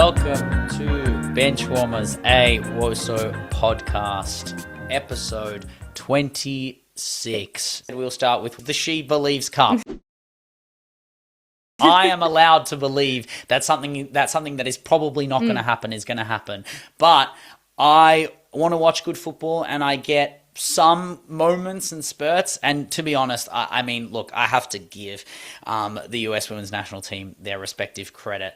Welcome to Benchwarmers, a WOSO podcast, episode 26. We'll start with the SheBelieves Cup. I am allowed to believe that something that is probably not going to happen is going to happen. But I want to watch good football, and I get some moments and spurts. And to be honest, I mean, look, I have to give the US women's national team their respective credit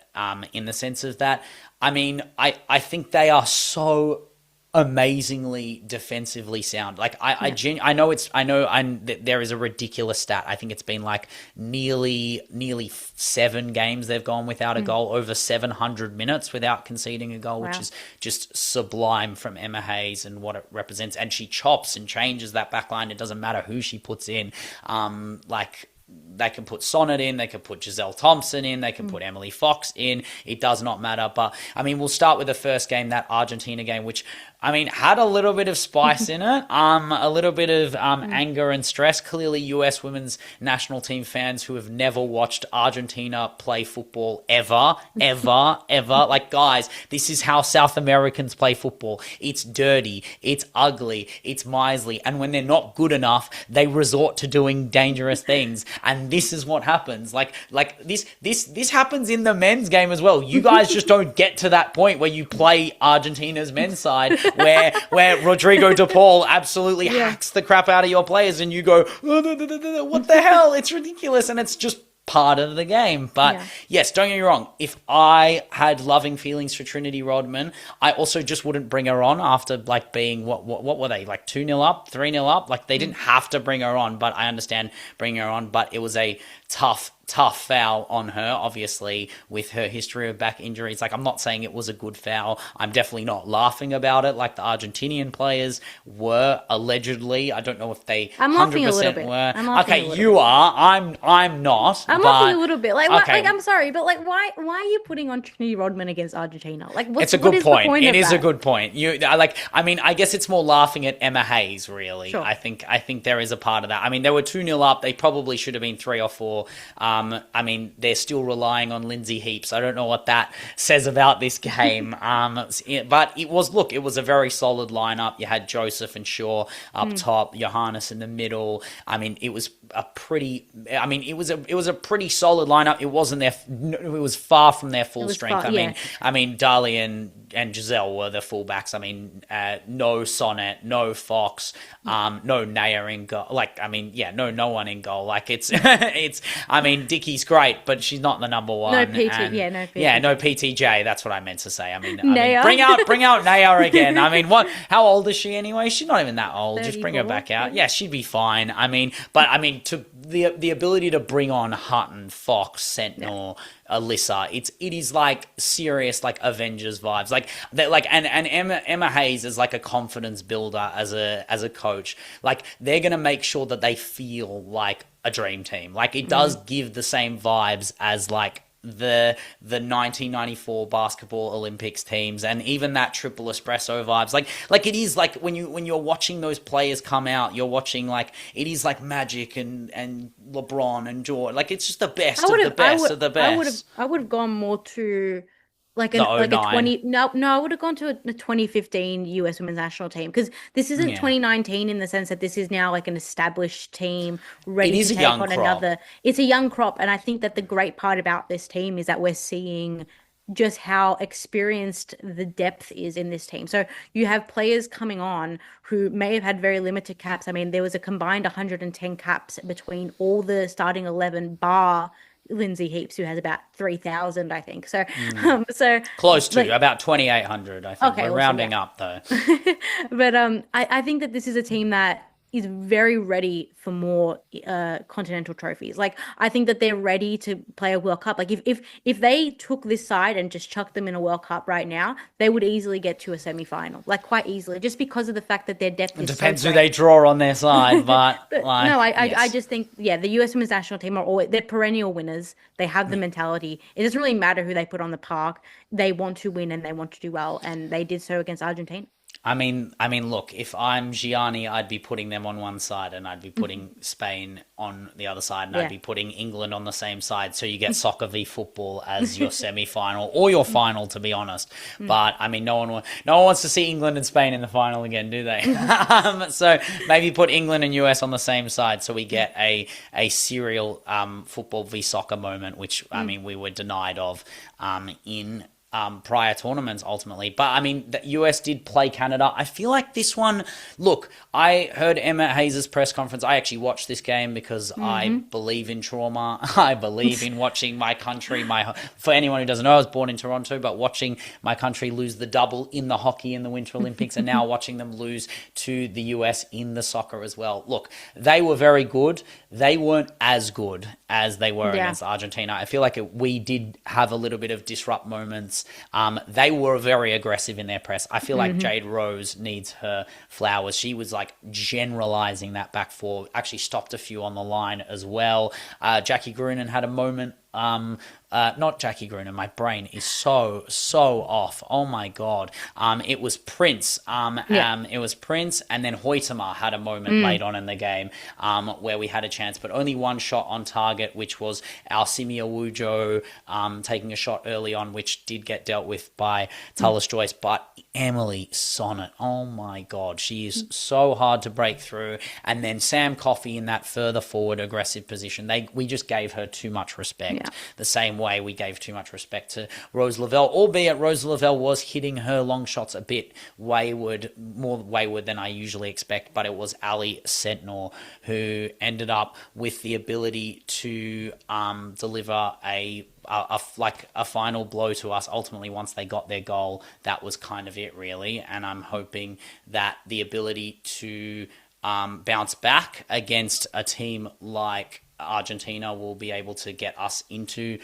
in the sense of that. I mean, I think they are so amazingly defensively sound. Like I know there is a ridiculous stat. I think it's been like nearly 7 games they've gone without a goal, over 700 minutes without conceding a goal, which is just sublime from Emma Hayes and what it represents. And she chops and changes that back line. It doesn't matter who she puts in. They can put Sonnet in, they can put Giselle Thompson in, they can put Emily Fox in. It does not matter. But, I mean, we'll start with the first game, that Argentina game, which, I mean, had a little bit of spice in it, a little bit of anger and stress. Clearly, US women's national team fans who have never watched Argentina play football ever. Like, guys, this is how South Americans play football. It's dirty, it's ugly, it's miserly. And when they're not good enough, they resort to doing dangerous things. And this is what happens. Like this happens in the men's game as well. You guys just don't get to that point where you play Argentina's men's side where Rodrigo de Paul absolutely hacks the crap out of your players and you go, what the hell? It's ridiculous. And it's just part of the game. But yes, don't get me wrong, if I had loving feelings for Trinity Rodman, I also just wouldn't bring her on after like being what were they, like 2-0 up, 3-0 up? Like they didn't have to bring her on, but I understand bringing her on. But it was a tough foul on her, obviously, with her history of back injuries. Like, I'm not saying it was a good foul. I'm definitely not laughing about it like the Argentinian players were, allegedly. I don't know if they 100% I'm laughing a little bit. were. Okay, you are. I'm not. I'm laughing a little bit. Like, I'm sorry, but like, why are you putting on Trinity Rodman against Argentina? Like, it's a good point. It is a good point. I guess it's more laughing at Emma Hayes, really. Sure. I think there is a part of that. I mean, they were 2-0 up. They probably should have been 3 or 4. I mean, they're still relying on Lindsay Heaps. I don't know what that says about this game. But it was a very solid lineup. You had Joseph and Shaw up top, Johannes in the middle. I mean, it was a pretty solid lineup. It was far from their full strength. I mean, Dali and Giselle were the fullbacks. I mean, no Sonnet, no Fox, no Naya in goal. No one in goal. Like it's I mean, Dickie's great, but she's not the number one. No PT. No PTJ. That's what I meant to say. I mean bring out Naya again. I mean, how old is she anyway? She's not even that old. 34. Just bring her back out. Yeah, she'd be fine. To the ability to bring on Hutton, Fox, Sentnor, Alyssa, it is like serious like Avengers vibes. And Emma Hayes is like a confidence builder as a coach. Like, they're gonna make sure that they feel like a dream team. Like, it does give the same vibes as like the 1994 basketball Olympics teams, and even that triple espresso vibes. Like it is like when you're watching those players come out, you're watching like it is like Magic and LeBron and Jordan. Like, it's just the best of the best of the best. I would have gone more to like a 20. No, I would have gone to a 2015 US women's national team, because this isn't 2019 in the sense that this is now like an established team ready to take on another. It's a young crop, and I think that the great part about this team is that we're seeing just how experienced the depth is in this team. So you have players coming on who may have had very limited caps. I mean, there was a combined 110 caps between all the starting 11 bar Lindsay Heaps, who has about 3,000, I think. So, so close to about 2,800. I think we're rounding up though. But I think that this is a team that is very ready for more continental trophies. Like, I think that they're ready to play a World Cup. Like, if they took this side and just chucked them in a World Cup right now, they would easily get to a semi-final, like quite easily, just because of the fact that their depth is depends so who they draw on their side, but I just think the US women's national team are always, they're perennial winners. They have the mentality. It doesn't really matter who they put on the park. They want to win and they want to do well, and they did so against Argentina. I mean, look, if I'm Gianni, I'd be putting them on one side and I'd be putting Spain on the other side and I'd be putting England on the same side. So you get soccer v football as your semi-final or your final, to be honest. But I mean, no one wants to see England and Spain in the final again, do they? So maybe put England and US on the same side so we get a serial football v soccer moment, which I mean we were denied of in prior tournaments ultimately. But I mean, the US did play Canada. I feel like this one, look, I heard Emma Hayes' press conference. I actually watched this game because I believe in trauma. I believe in watching my country. For anyone who doesn't know, I was born in Toronto, but watching my country lose the double in the hockey in the Winter Olympics and now watching them lose to the US in the soccer as well. Look, they were very good. They weren't as good as they were against Argentina. I feel like we did have a little bit of disrupt moments. They were very aggressive in their press. I feel like Jade Rose needs her flowers. She was like generalizing that back four, actually stopped a few on the line as well. Jackie Grunin had a moment. Not Jackie Grunin. My brain is so off. Oh my God. It was Prince. It was Prince, and then Hoytema had a moment late on in the game where we had a chance, but only one shot on target, which was our Simi Awujo taking a shot early on, which did get dealt with by Tullis Joyce. But Emily Sonnet, oh my God, she is so hard to break through. And then Sam Coffey in that further forward aggressive position. We just gave her too much respect. The same way we gave too much respect to Rose Lavelle, albeit Rose Lavelle was hitting her long shots a bit wayward, more wayward than I usually expect, but it was Ali Sentnor who ended up with the ability to deliver a final blow to us. Ultimately, once they got their goal, that was kind of it, really. And I'm hoping that the ability to bounce back against a team like Argentina will be able to get us into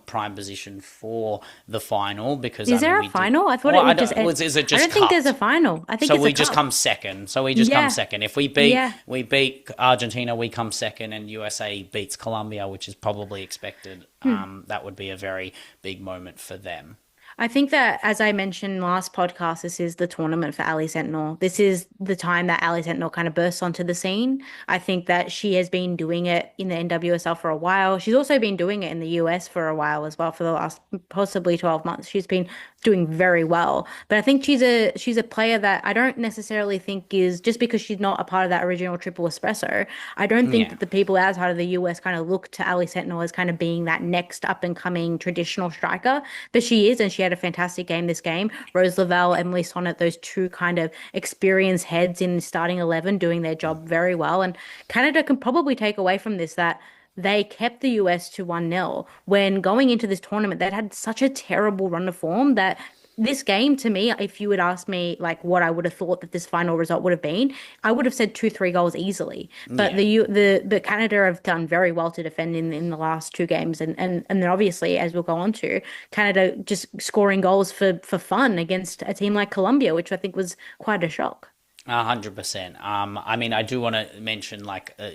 prime position for the final. Because is there a final? I thought it would just. Is it just? I don't think there's a final. I think so. It's We just come second. So we just come second. If we beat Argentina, we come second, and USA beats Colombia, which is probably expected. That would be a very big moment for them. I think that, as I mentioned last podcast, this is the tournament for Ali Sentnor. This is the time that Ali Sentnor kind of bursts onto the scene. I think that she has been doing it in the NWSL for a while. She's also been doing it in the US for a while as well, for the last possibly 12 months. She's been doing very well. But I think she's a player that I don't necessarily think is, just because she's not a part of that original triple espresso, I don't think that the people outside of the US kind of look to Ali Sentnor as kind of being that next up and coming traditional striker. But she is, and she had a fantastic game this game. Rose Lavelle, Emily Sonnet, those two kind of experienced heads in starting 11 doing their job very well. And Canada can probably take away from this that they kept the US to 1-0 when going into this tournament. They'd had such a terrible run of form that this game, to me, if you would ask me like what I would have thought that this final result would have been, I would have said 2-3 goals easily. But the Canada have done very well to defend in the last two games, and then obviously, as we'll go on to, Canada just scoring goals for fun against a team like Colombia, which I think was quite a shock. 100%. I mean, I do want to mention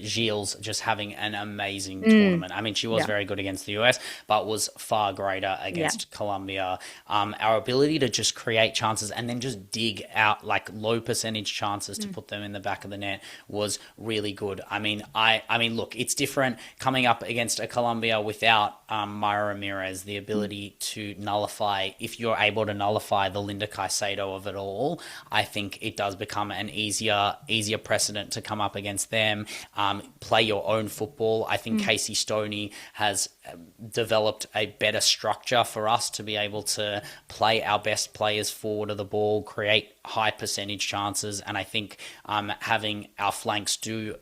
Gilles just having an amazing tournament. I mean, she was very good against the US, but was far greater against Colombia. Our ability to just create chances and then just dig out low percentage chances to put them in the back of the net was really good. I mean, look, it's different coming up against a Colombia without Myra Ramirez, the ability to nullify. If you're able to nullify the Linda Caicedo of it all, I think it does become an easier precedent to come up against them. Play your own football. I think Casey Stoney has developed a better structure for us to be able to play our best players forward of the ball, create high percentage chances, and I think having our flanks do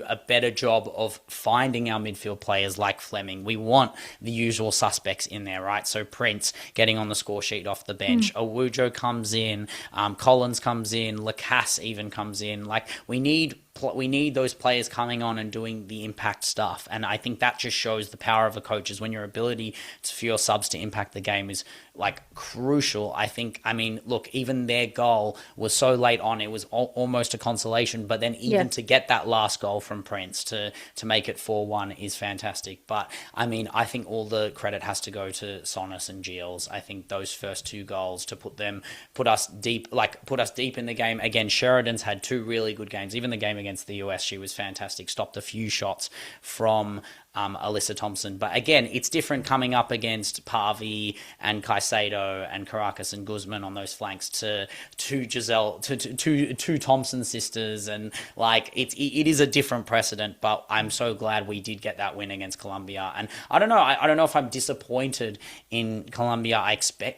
a better job of finding our midfield players like Fleming. We want the usual suspects in there, right? So Prince getting on the score sheet off the bench, Awujo comes in, Collins comes in, Lacasse even comes in. We need we need those players coming on and doing the impact stuff. And I think that just shows the power of a coach, is when your ability for your subs to impact the game is like crucial. I mean, look, even their goal was so late on, it was almost a consolation, but then even to get that last goal from Prince to make it 4-1 is fantastic. But I mean, I think all the credit has to go to Sonis and Gilles. I think those first 2 goals to put us deep in the game. Again, Sheridan's had 2 really good games. Even the game against the US, she was fantastic. Stopped a few shots from Alyssa Thompson. But again, it's different coming up against Pavi and Caicedo and Caracas and Guzman on those flanks to Giselle, to Thompson sisters. And like, it is a different precedent, but I'm so glad we did get that win against Colombia. And I don't know. I don't know if I'm disappointed in Colombia.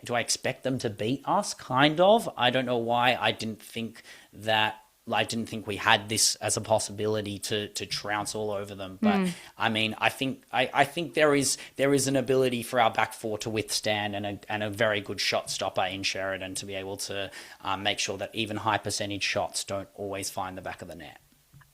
Do I expect them to beat us? Kind of. I don't know why I didn't think we had this as a possibility to trounce all over them. But I mean, I think there is an ability for our back four to withstand, and a very good shot stopper in Sheridan to be able to make sure that even high percentage shots don't always find the back of the net.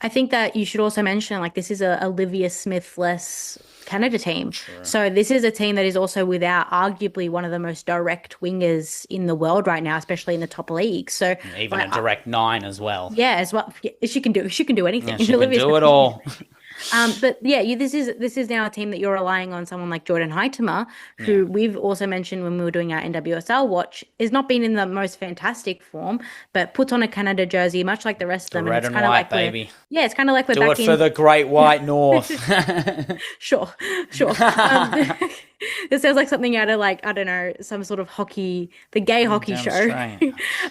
I think that you should also mention, like, this is a Olivia Smith-less Canada team. Sure. So this is a team that is also without arguably one of the most direct wingers in the world right now, especially in the top league. So even a direct 9 as well. Yeah, as well. Yeah, she can do anything. Yeah, she can do it all. But yeah, this is now a team that you're relying on someone like Jordan Heitema, who we've also mentioned when we were doing our NWSL watch, is not been in the most fantastic form, but puts on a Canada jersey, much like the rest of them. Red and white, like baby. Yeah, it's kind of like we're do back it for the Great White North. Sure. This sounds like something out of, like, I don't know, some sort of hockey, the gay hockey show.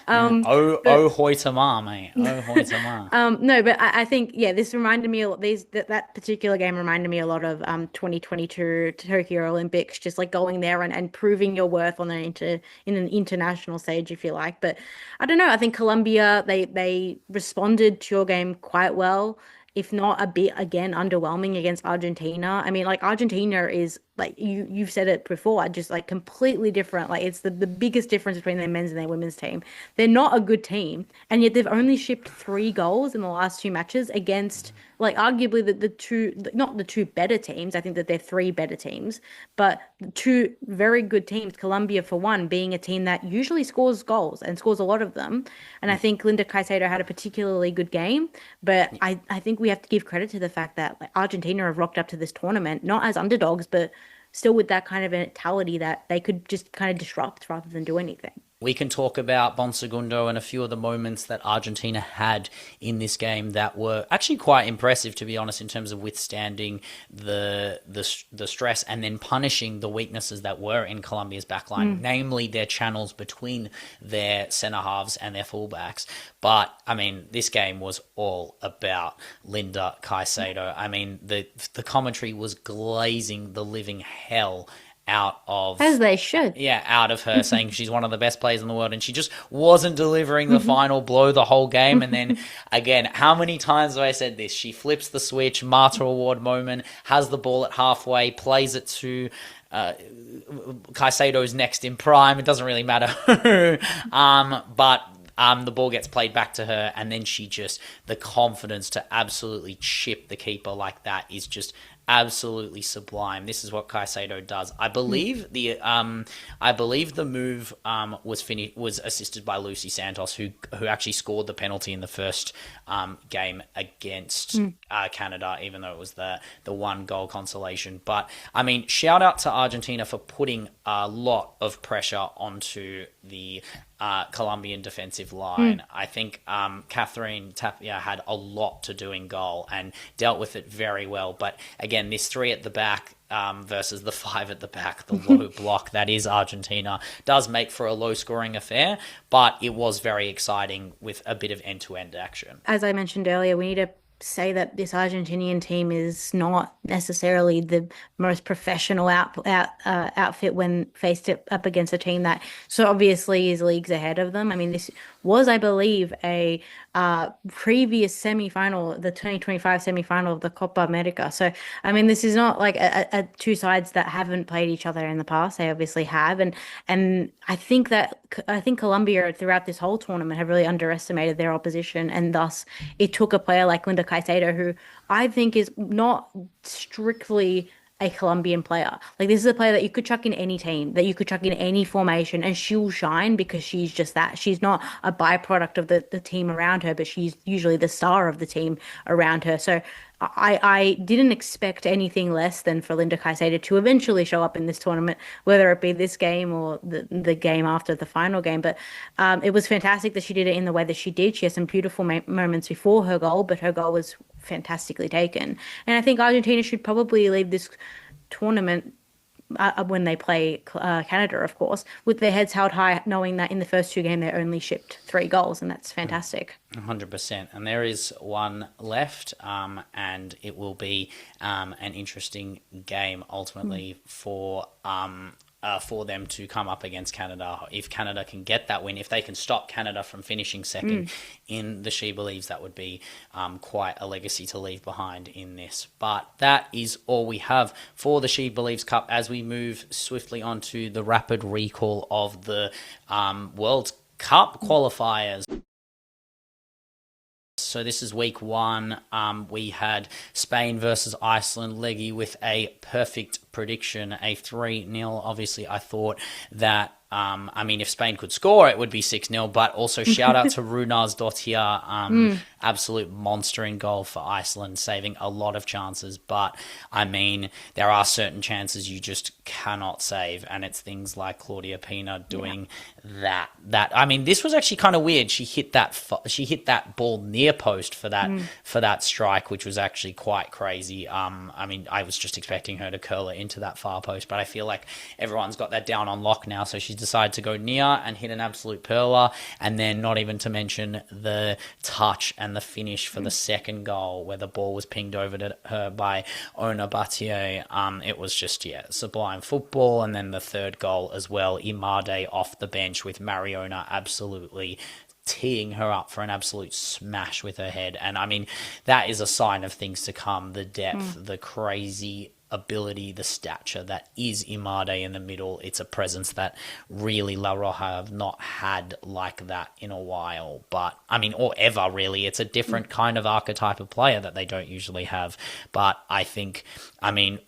Oh Hoytama, mate. Oh Hoytama. No, but I think, this reminded me, that particular game reminded me a lot of 2022 Tokyo Olympics, just like going there and proving your worth in an international stage, if you like. But I don't know, I think Colombia, they responded to your game quite well, if not a bit, again, underwhelming against Argentina. I mean, like, Argentina is, like, you've said it before, just like completely different. Like, it's the biggest difference between their men's and their women's team. They're not a good team, and yet they've only shipped 3 goals in the last 2 matches against, like, arguably the two, not the 2 better teams. I think that they're 3 better teams, but 2 very good teams. Colombia, for one, being a team that usually scores goals and scores a lot of them. And I think Linda Caicedo had a particularly good game, but I think we have to give credit to the fact that, like, Argentina have rocked up to this tournament, not as underdogs, but still with that kind of mentality that they could just kind of disrupt rather than do anything. We can talk about Bonsegundo and a few of the moments that Argentina had in this game that were actually quite impressive, to be honest, in terms of withstanding the stress and then punishing the weaknesses that were in Colombia's backline, namely their channels between their centre halves and their fullbacks. But, I mean, this game was all about Linda Caicedo. I mean, the commentary was glazing the living hell out of, as they should, out of her, saying she's one of the best players in the world, and she just wasn't delivering the final blow the whole game. And then again, how many times have I said this? She flips the switch, Marta Award moment, has the ball at halfway, plays it to Caicedo's next in prime. It doesn't really matter who, but the ball gets played back to her, and then the confidence to absolutely chip the keeper like that is just absolutely sublime. This is what Caicedo does. I believe the move was assisted by Lucy Santos, who actually scored the penalty in the first game against Canada, even though it was the 1 goal consolation. But I mean, shout out to Argentina for putting a lot of pressure onto the Colombian defensive line. I think Catherine Tapia had a lot to do in goal and dealt with it very well. But again, this 3 at the back versus the 5 at the back, the low block that is Argentina, does make for a low-scoring affair, but it was very exciting with a bit of end-to-end action. As I mentioned earlier, we need to say that this Argentinian team is not necessarily the most professional outfit when faced up against a team that so obviously is leagues ahead of them. I mean, this was, I believe, a previous semi-final, the 2025 semi-final of the Copa America. So, I mean, this is not like a 2 sides that haven't played each other in the past. They obviously have. And I think Colombia throughout this whole tournament have really underestimated their opposition. And thus it took a player like Linda Caicedo, who I think is not strictly a Colombian player. Like, this is a player that you could chuck in any team, that you could chuck in any formation, and she'll shine because she's just that. She's not a byproduct of the team around her, but she's usually the star of the team around her. So I didn't expect anything less than for Linda Caicedo to eventually show up in this tournament, whether it be this game or the game after the final game. But it was fantastic that she did it in the way that she did. She had some beautiful moments before her goal, but her goal was fantastically taken. And I think Argentina should probably leave this tournament when they play Canada, of course, with their heads held high, knowing that in the first 2 games they only shipped 3 goals, and that's fantastic. 100%. And there is one left, and it will be an interesting game ultimately for them to come up against Canada. If Canada can get that win, if they can stop Canada from finishing second in the She Believes, that would be quite a legacy to leave behind in this. But that is all we have for the She Believes Cup as we move swiftly on to the rapid recall of the World Cup Qualifiers. So this is week 1. We had Spain versus Iceland, leggy with a perfect prediction, a 3-0. Obviously, I thought that, if Spain could score, it would be 6-0, but also shout out to Runarsdottir, absolute monstering goal for Iceland, saving a lot of chances. But, there are certain chances you just cannot save, and it's things like Claudia Pina doing that. This was actually kind of weird. She hit that ball near post for that strike, which was actually quite crazy. I was just expecting her to curl it into that far post, but I feel like everyone's got that down on lock now, so she's decided to go near and hit an absolute perler, and then not even to mention the touch and the finish for the second goal where the ball was pinged over to her by Ona Batier. It was just, sublime football. And then the third goal as well, Imade off the bench with Mariona absolutely teeing her up for an absolute smash with her head. And that is a sign of things to come. The depth, the crazy ability, the stature that is Imade in the middle. It's a presence that really La Roja have not had like that in a while, but or ever really. It's a different kind of archetype of player that they don't usually have. But I think,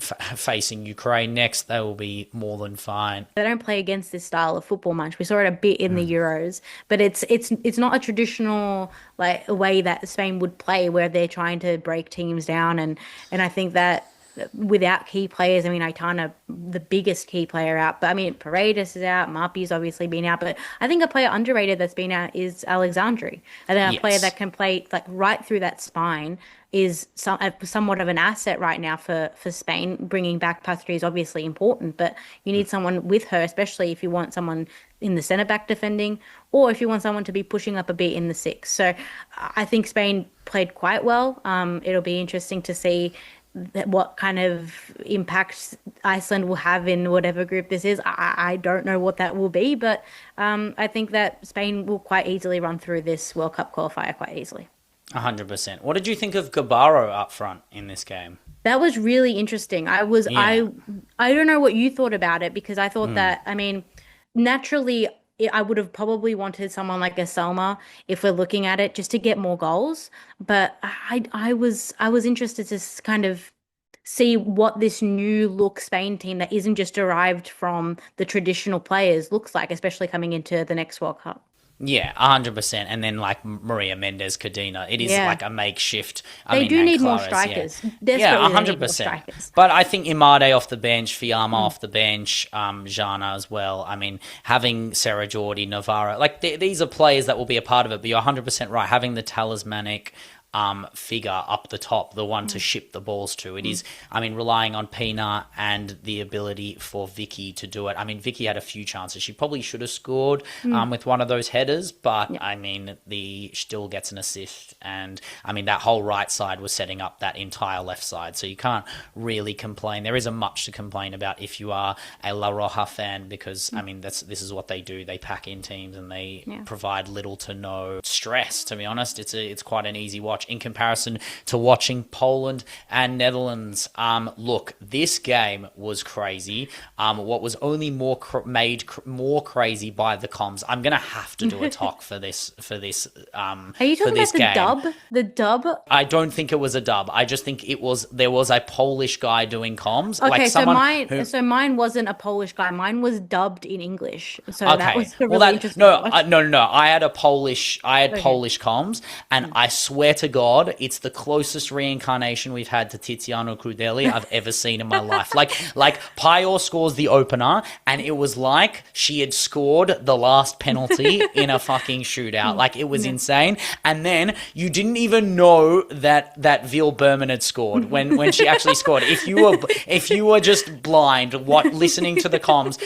facing Ukraine next, they will be more than fine. They don't play against this style of football much. We saw it a bit in the Euros, but it's not a traditional way that Spain would play, where they're trying to break teams down, and I think that without key players, Aitana, the biggest key player out, but Paredes is out, Marpi's obviously been out, but I think a player underrated that's been out is Alexandri. And then a player that can play right through that spine is somewhat of an asset right now for Spain. Bringing back Patri is obviously important, but you need someone with her, especially if you want someone in the centre-back defending, or if you want someone to be pushing up a bit in the 6. So I think Spain played quite well. It'll be interesting to see what kind of impact Iceland will have in whatever group this is. I don't know what that will be, but I think that Spain will quite easily run through this World Cup qualifier quite easily. 100%. What did you think of Gabaro up front in this game? That was really interesting. I don't know what you thought about it, because I thought that, naturally, I would have probably wanted someone like a Selma, if we're looking at it, just to get more goals. But I was interested to kind of see what this new look Spain team that isn't just derived from the traditional players looks like, especially coming into the next World Cup. Yeah, 100%. And then Maria Mendes Cadena, it is like a makeshift. They do need more strikers. Yeah, 100%. But I think Imade off the bench, Fiamma off the bench, Jana as well. Having Sarah Jordi, Navarra, these are players that will be a part of it. But you're 100% right. Having the talismanic figure up the top, the one to ship the balls to. It is, relying on Pina and the ability for Vicky to do it. Vicky had a few chances. She probably should have scored with one of those headers, but still gets an assist. And that whole right side was setting up that entire left side. So you can't really complain. There isn't much to complain about if you are a La Roja fan, because this is what they do. They pack in teams and they provide little to no stress, to be honest. It's quite an easy watch. watch in comparison to watching Poland and Netherlands. Look, this game was crazy. What was only made more crazy by the comms. I'm gonna have to do a talk for this. Are you talking about the dub? The dub? I don't think it was a dub. I just think there was a Polish guy doing comms. Okay, so mine wasn't a Polish guy. Mine was dubbed in English. So that was interesting. No. I had Polish comms, and I swear to God, it's the closest reincarnation we've had to Tiziano Crudeli I've ever seen in my life. Like Pajor scores the opener, and it was like she had scored the last penalty in a fucking shootout. Like, it was insane. And then you didn't even know that Veal Berman had scored when she actually scored. If you were just blind, listening to the comms,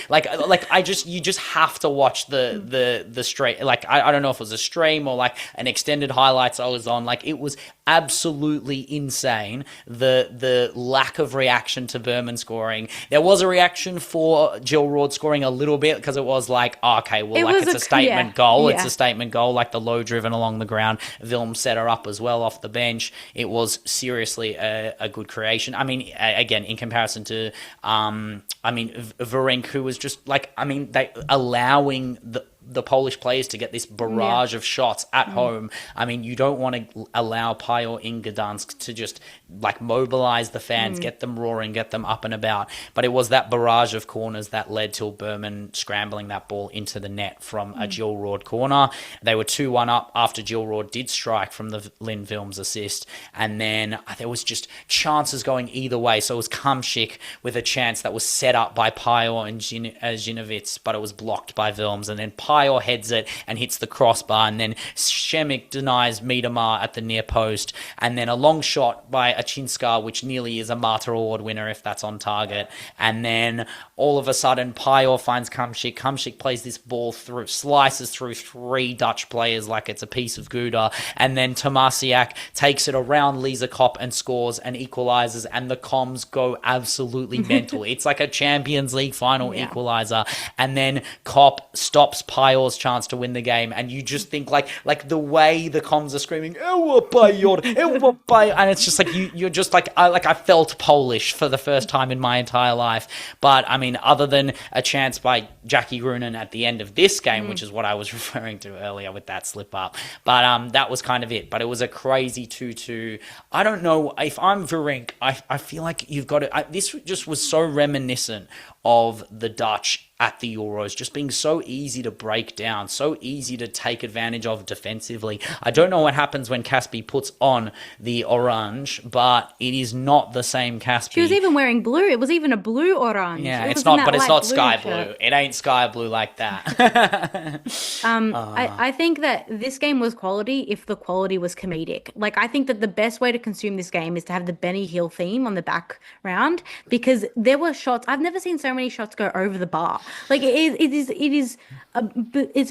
you just have to watch the straight. Like, I don't know if it was a stream or like an extended highlights I was on. Like, it was absolutely insane, the lack of reaction to Berman scoring. There was a reaction for Jill Roord scoring a little bit, because it was like, it's a statement goal. It's a statement goal, like the low driven along the ground. Vilm set her up as well off the bench. It was seriously a good creation. I mean, again, in comparison to Verink, who was just like, they allowing the Polish players to get this barrage of shots at home. I mean, you don't want to allow Pajor in Gdansk to just like mobilize the fans, get them roaring, get them up and about. But it was that barrage of corners that led to Berman scrambling that ball into the net from a Jill Roord corner. They were 2-1 up after Jill Roord did strike from the Lynn Vilms assist. And then there was just chances going either way. So it was Kamshik with a chance that was set up by Pajor and Zinovits, but it was blocked by Vilms. And then Pajor heads it and hits the crossbar, and then Shemik denies Miedemar at the near post, and then a long shot by Achinska, which nearly is a Marta Award winner if that's on target. And then all of a sudden Pajor finds Kamshik. Kamshik plays this ball through, slices through 3 Dutch players like it's a piece of Gouda, and then Tomasiak takes it around Lisa Kopp and scores and equalizes, and the comms go absolutely mental. It's like a Champions League final equalizer, and then Kopp stops Pajor's chance to win the game, and you just think like the way the comms are screaming Ewa Pajor, Ewa Pajor, and it's just like you're just like I felt Polish for the first time in my entire life. But I mean, other than a chance by Jackie Grunen at the end of this game, which is what I was referring to earlier with that slip up, but that was kind of it. But it was a crazy 2-2. I don't know if I'm Verink, I feel like you've got to. This just was so reminiscent of the Dutch at the Euros, just being so easy to break down, so easy to take advantage of defensively. I don't know what happens when Caspi puts on the orange, but it is not the same Caspi. She was even wearing blue. It was even a blue orange. Yeah, it's not, but it's not sky blue. It ain't sky blue like that. I think that this game was quality if the quality was comedic. Like, I think that the best way to consume this game is to have the Benny Hill theme on the background, because there were shots. I've never seen so many shots go over the bar. Like, it's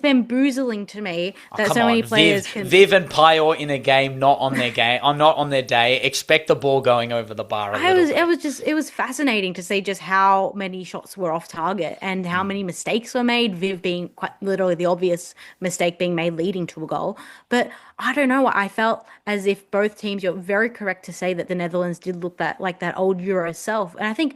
been boozling to me that so many players Viv and Pajor in a game, not on their day. Expect the ball going over the bar. It was fascinating to see just how many shots were off target and how many mistakes were made. Viv being quite literally the obvious mistake being made leading to a goal. But I don't know. I felt as if both teams. You're very correct to say that the Netherlands did look like that old Euro self, and I think,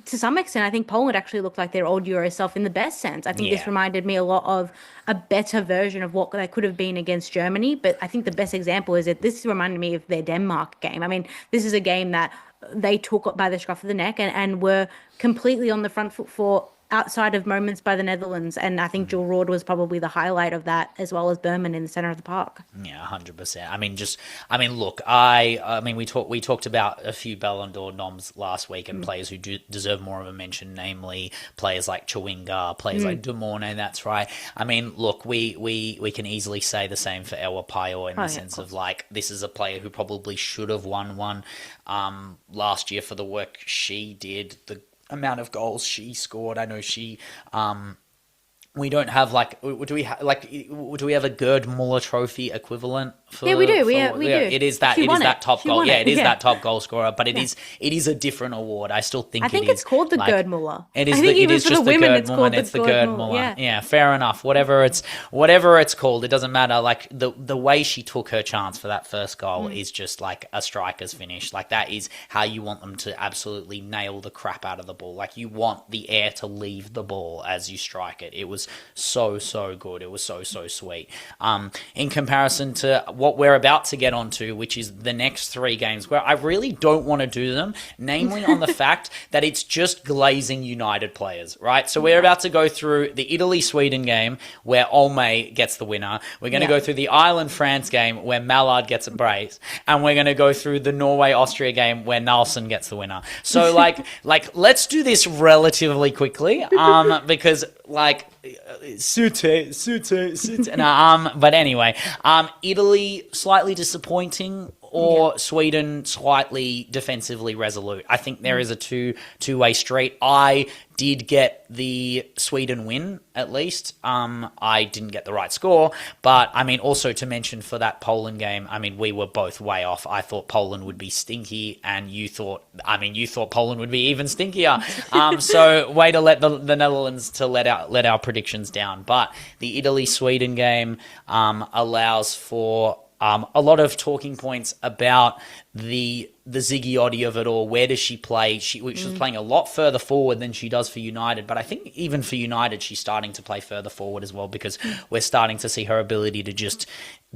to some extent, I think Poland actually looked like their old Euro self in the best sense. I think this reminded me a lot of a better version of what they could have been against Germany. But I think the best example is that this reminded me of their Denmark game. I mean, this is a game that they took by the scruff of the neck and were completely on the front foot for, outside of moments by the Netherlands. And I think Jill Roord was probably the highlight of that, as well as Berman in the center of the park. Yeah, 100%. We talked about a few Ballon d'Or noms last week, and players who deserve more of a mention, namely players like Chawinga, players like Dumorne. That's right. I mean, look, we can easily say the same for Ewa Pajor in the sense of like, this is a player who probably should have won one last year for the work she did, the amount of goals she scored. I know she we don't have do we have a Gerd Muller Trophy equivalent for? Yeah, we do. We do. It is that top goal. Yeah, it is that top goal scorer, but it is a different award. I still think it's called the Gerd Muller. It is just the Gerd Muller. It's the Gerd Muller. Yeah, fair enough. Whatever it's called, it doesn't matter. Like the way she took her chance for that first goal is just like a striker's finish. Like that is how you want them to absolutely nail the crap out of the ball. Like you want the air to leave the ball as you strike it. It was so good. It was so sweet. In comparison to what we're about to get onto, which is the next 3 games, where I really don't want to do them, namely on the fact that it's just glazing United players, right? So we're about to go through the Italy-Sweden game where Olme gets the winner. We're going to go through the Ireland-France game where Mallard gets a brace, and we're going to go through the Norway-Austria game where Nelson gets the winner. So let's do this relatively quickly, because but anyway, Italy slightly disappointing, or Sweden slightly defensively resolute. I think there is a two-way street. I did get the Sweden win, at least. I didn't get the right score, but I mean, also to mention for that Poland game, I mean, we were both way off. I thought Poland would be stinky, and you thought Poland would be even stinkier. So way to let the Netherlands to let our predictions down. But the Italy-Sweden game allows for a lot of talking points about the Ziggy Oddie of it all. Where does she play? She was playing a lot further forward than she does for United, but I think even for United, she's starting to play further forward as well, because we're starting to see her ability to just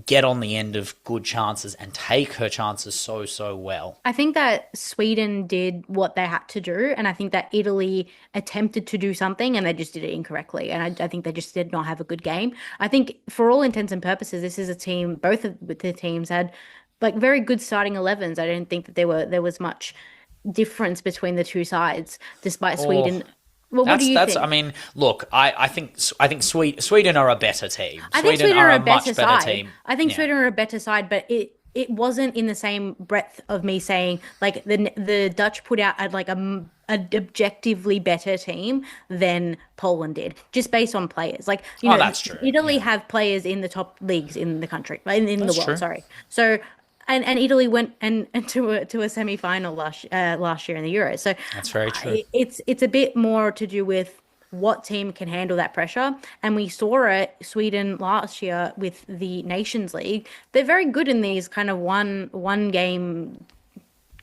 get on the end of good chances and take her chances so well. I think that Sweden did what they had to do, and I think that Italy attempted to do something and they just did it incorrectly, and I think they just did not have a good game. I think for all intents and purposes, this is a team, both of the teams had very good starting 11s. I don't think that there was much difference between the two sides, despite Sweden. Well, what do you think? I mean, look, I think Sweden are a better team. I think Sweden are a much better team. I think Sweden are a better side, but it wasn't in the same breadth of me saying the Dutch put out an objectively better team than Poland did, just based on players. That's true. Italy have players in the top leagues in the country, in the world. True. Sorry, so. And Italy went and to a semi-final last year in the Euros. So that's very true. It's a bit more to do with what team can handle that pressure. And we saw it, Sweden last year with the Nations League. They're very good in these kind of one game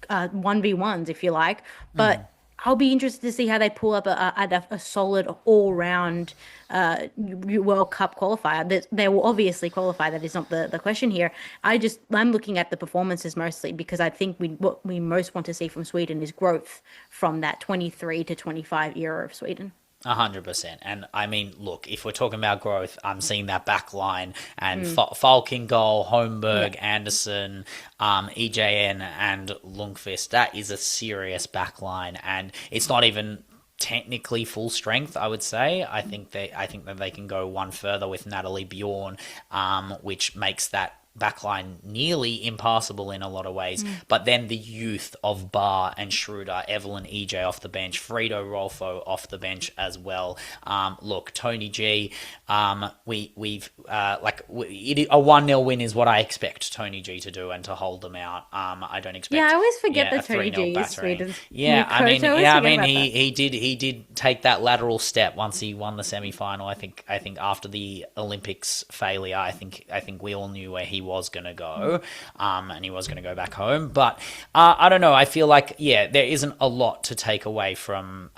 1v1s, if you like. But I'll be interested to see how they pull up a solid all-round World Cup qualifier. They will obviously qualify. That is not the question here. I'm looking at the performances mostly, because I think what we most want to see from Sweden is growth from that 23 to 25 era of Sweden. 100%. And I mean, look, if we're talking about growth, I'm seeing that back line and Falk in goal, Holmberg, Anderson, EJN and Lundqvist. That is a serious back line, and it's not even technically full strength, I would say. I think that they can go one further with Natalie Bjorn, which makes that backline nearly impassable in a lot of ways. But then the youth of Barr and Schroeder, Evelyn EJ off the bench, Frito Rolfo off the bench as well. Look, Tony G, we've a 1-0 win is what I expect Tony G to do and to hold them out. I don't expect. Yeah, I always forget that Tony G is Sweden's. He did take that lateral step once he won the semi-final. I think after the Olympics failure, I think we all knew where he was going to go, and he was going to go back home. But I don't know. I feel like, there isn't a lot to take away from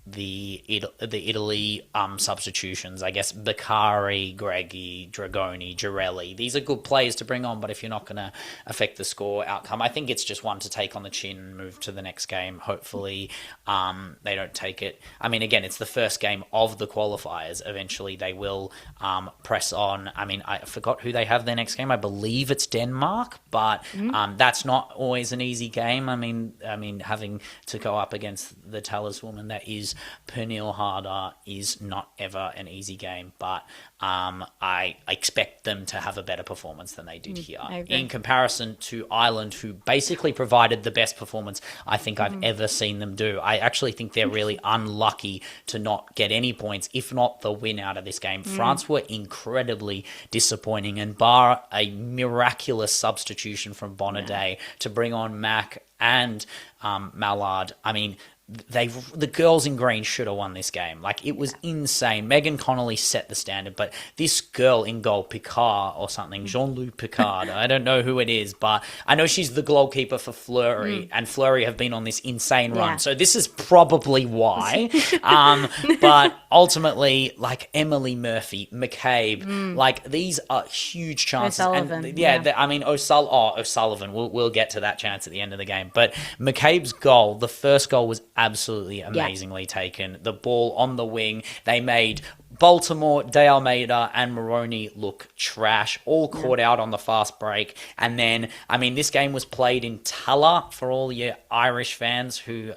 the Italy substitutions. I guess Beccari, Greggy, Dragoni, Girelli. These are good players to bring on, but if you're not going to affect the score outcome, I think it's just one to take on the chin and move to the next game. Hopefully they don't take it. I mean, again, it's the first game of the qualifiers. Eventually they will press on. I mean, I forgot who they have their next game. I believe it's Denmark, but that's not always an easy game. I mean, having to go up against the taliswoman that is Pernille Harder is not ever an easy game, but I expect them to have a better performance than they did here. In comparison to Ireland, who basically provided the best performance I think I've ever seen them do. I actually think they're really unlucky to not get any points, if not the win out of this game. France were incredibly disappointing, and bar a miraculous substitution from Bonnaday to bring on Mac and Mallard, I mean, the girls in green should have won this game. Like, it was insane. Megan Connolly set the standard, but this girl in goal, Picard or something, Jean-Luc Picard, I don't know who it is, but I know she's the goalkeeper for Fleury, and Fleury have been on this insane run. So this is probably why. But ultimately, like, Emily Murphy, McCabe, like, these are huge chances. O'Sullivan, and I mean, O'Sullivan, we'll get to that chance at the end of the game. But McCabe's goal, the first goal, was absolutely amazingly taken. The ball on the wing, they made Baltimore, De Almeida, and Moroni look trash, all caught out on the fast break. And then, I mean, this game was played in Tala for all your Irish fans who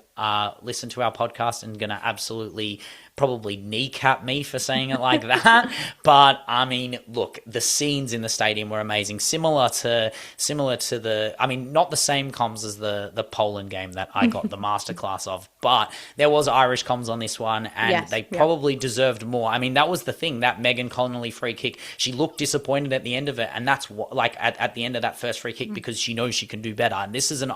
listen to our podcast and going to absolutely probably kneecap me for saying it like that. But I mean, look, the scenes in the stadium were amazing. Similar to the, I mean, not the same comms as the Poland game that I got the masterclass of, but there was Irish comms on this one, and they probably deserved more. I mean, that was the thing, that Megan Connolly free kick. She looked disappointed at the end of it, and that's what, like, at the end of that first free kick, because she knows she can do better. And this is an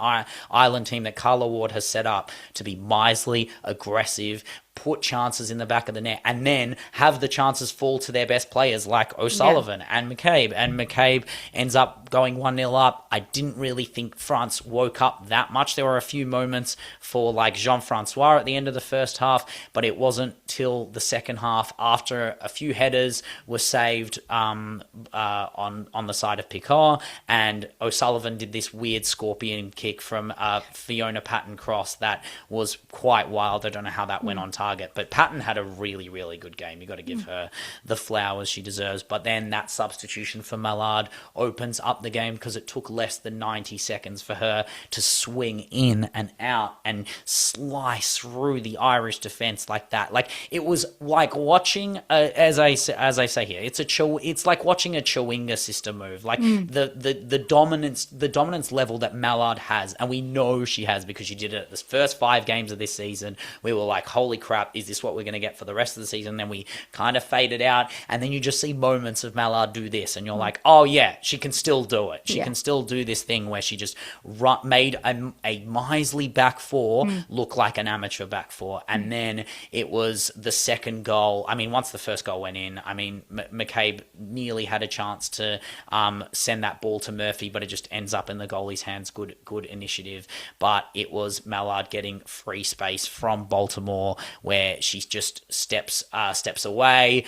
Ireland team that Carla Ward has set up to be miserly, aggressive, put chances in the back of the net, and then have the chances fall to their best players like O'Sullivan and McCabe. And McCabe ends up going 1-0 up. I didn't really think France woke up that much. There were a few moments for like Jean-Francois at the end of the first half, but it wasn't till the second half, after a few headers were saved on the side of Picard, and O'Sullivan did this weird scorpion kick from Fiona Patton cross that was quite wild. I don't know how that went on target, but Patton had a really, really good game. You got to give her the flowers she deserves. But then that substitution for Mallard opens up the game, because it took less than 90 seconds for her to swing in and out and slice through the Irish defense like that. Like, it was like watching as I say here, it's like watching a Chewinga sister move. Like the dominance level that Mallard has, and we know she has because she did it at the first 5 games of this season. We were like, holy crap, is this what we're going to get for the rest of the season? Then we kind of faded out, and then you just see moments of Mallard do this, and you're like, oh yeah, she can still do it. She can still do this thing where she just made a miserly back four look like an amateur back four. And then it was the second goal. I mean, once the first goal went in, I mean, McCabe nearly had a chance to send that ball to Murphy, but it just ends up in the goalie's hands. Good initiative. But it was Mallard getting free space from Baltimore, where she just steps away,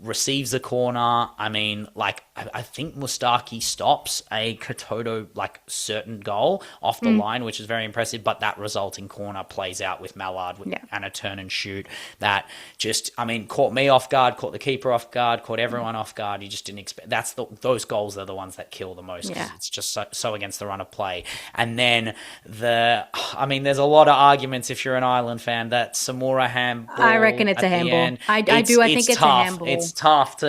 receives a corner. I mean, like, I think Mustaki stops a Katoto, like, certain goal off the line, which is very impressive, but that resulting corner plays out with Mallard and a turn and shoot that just, I mean, caught me off guard, caught the keeper off guard, caught everyone off guard. You just didn't expect. Those goals are the ones that kill the most, because it's just so against the run of play. And then I mean, there's a lot of arguments, if you're an Ireland fan, that Samora handball. I reckon it's a handball. I think it's a handball. It's tough to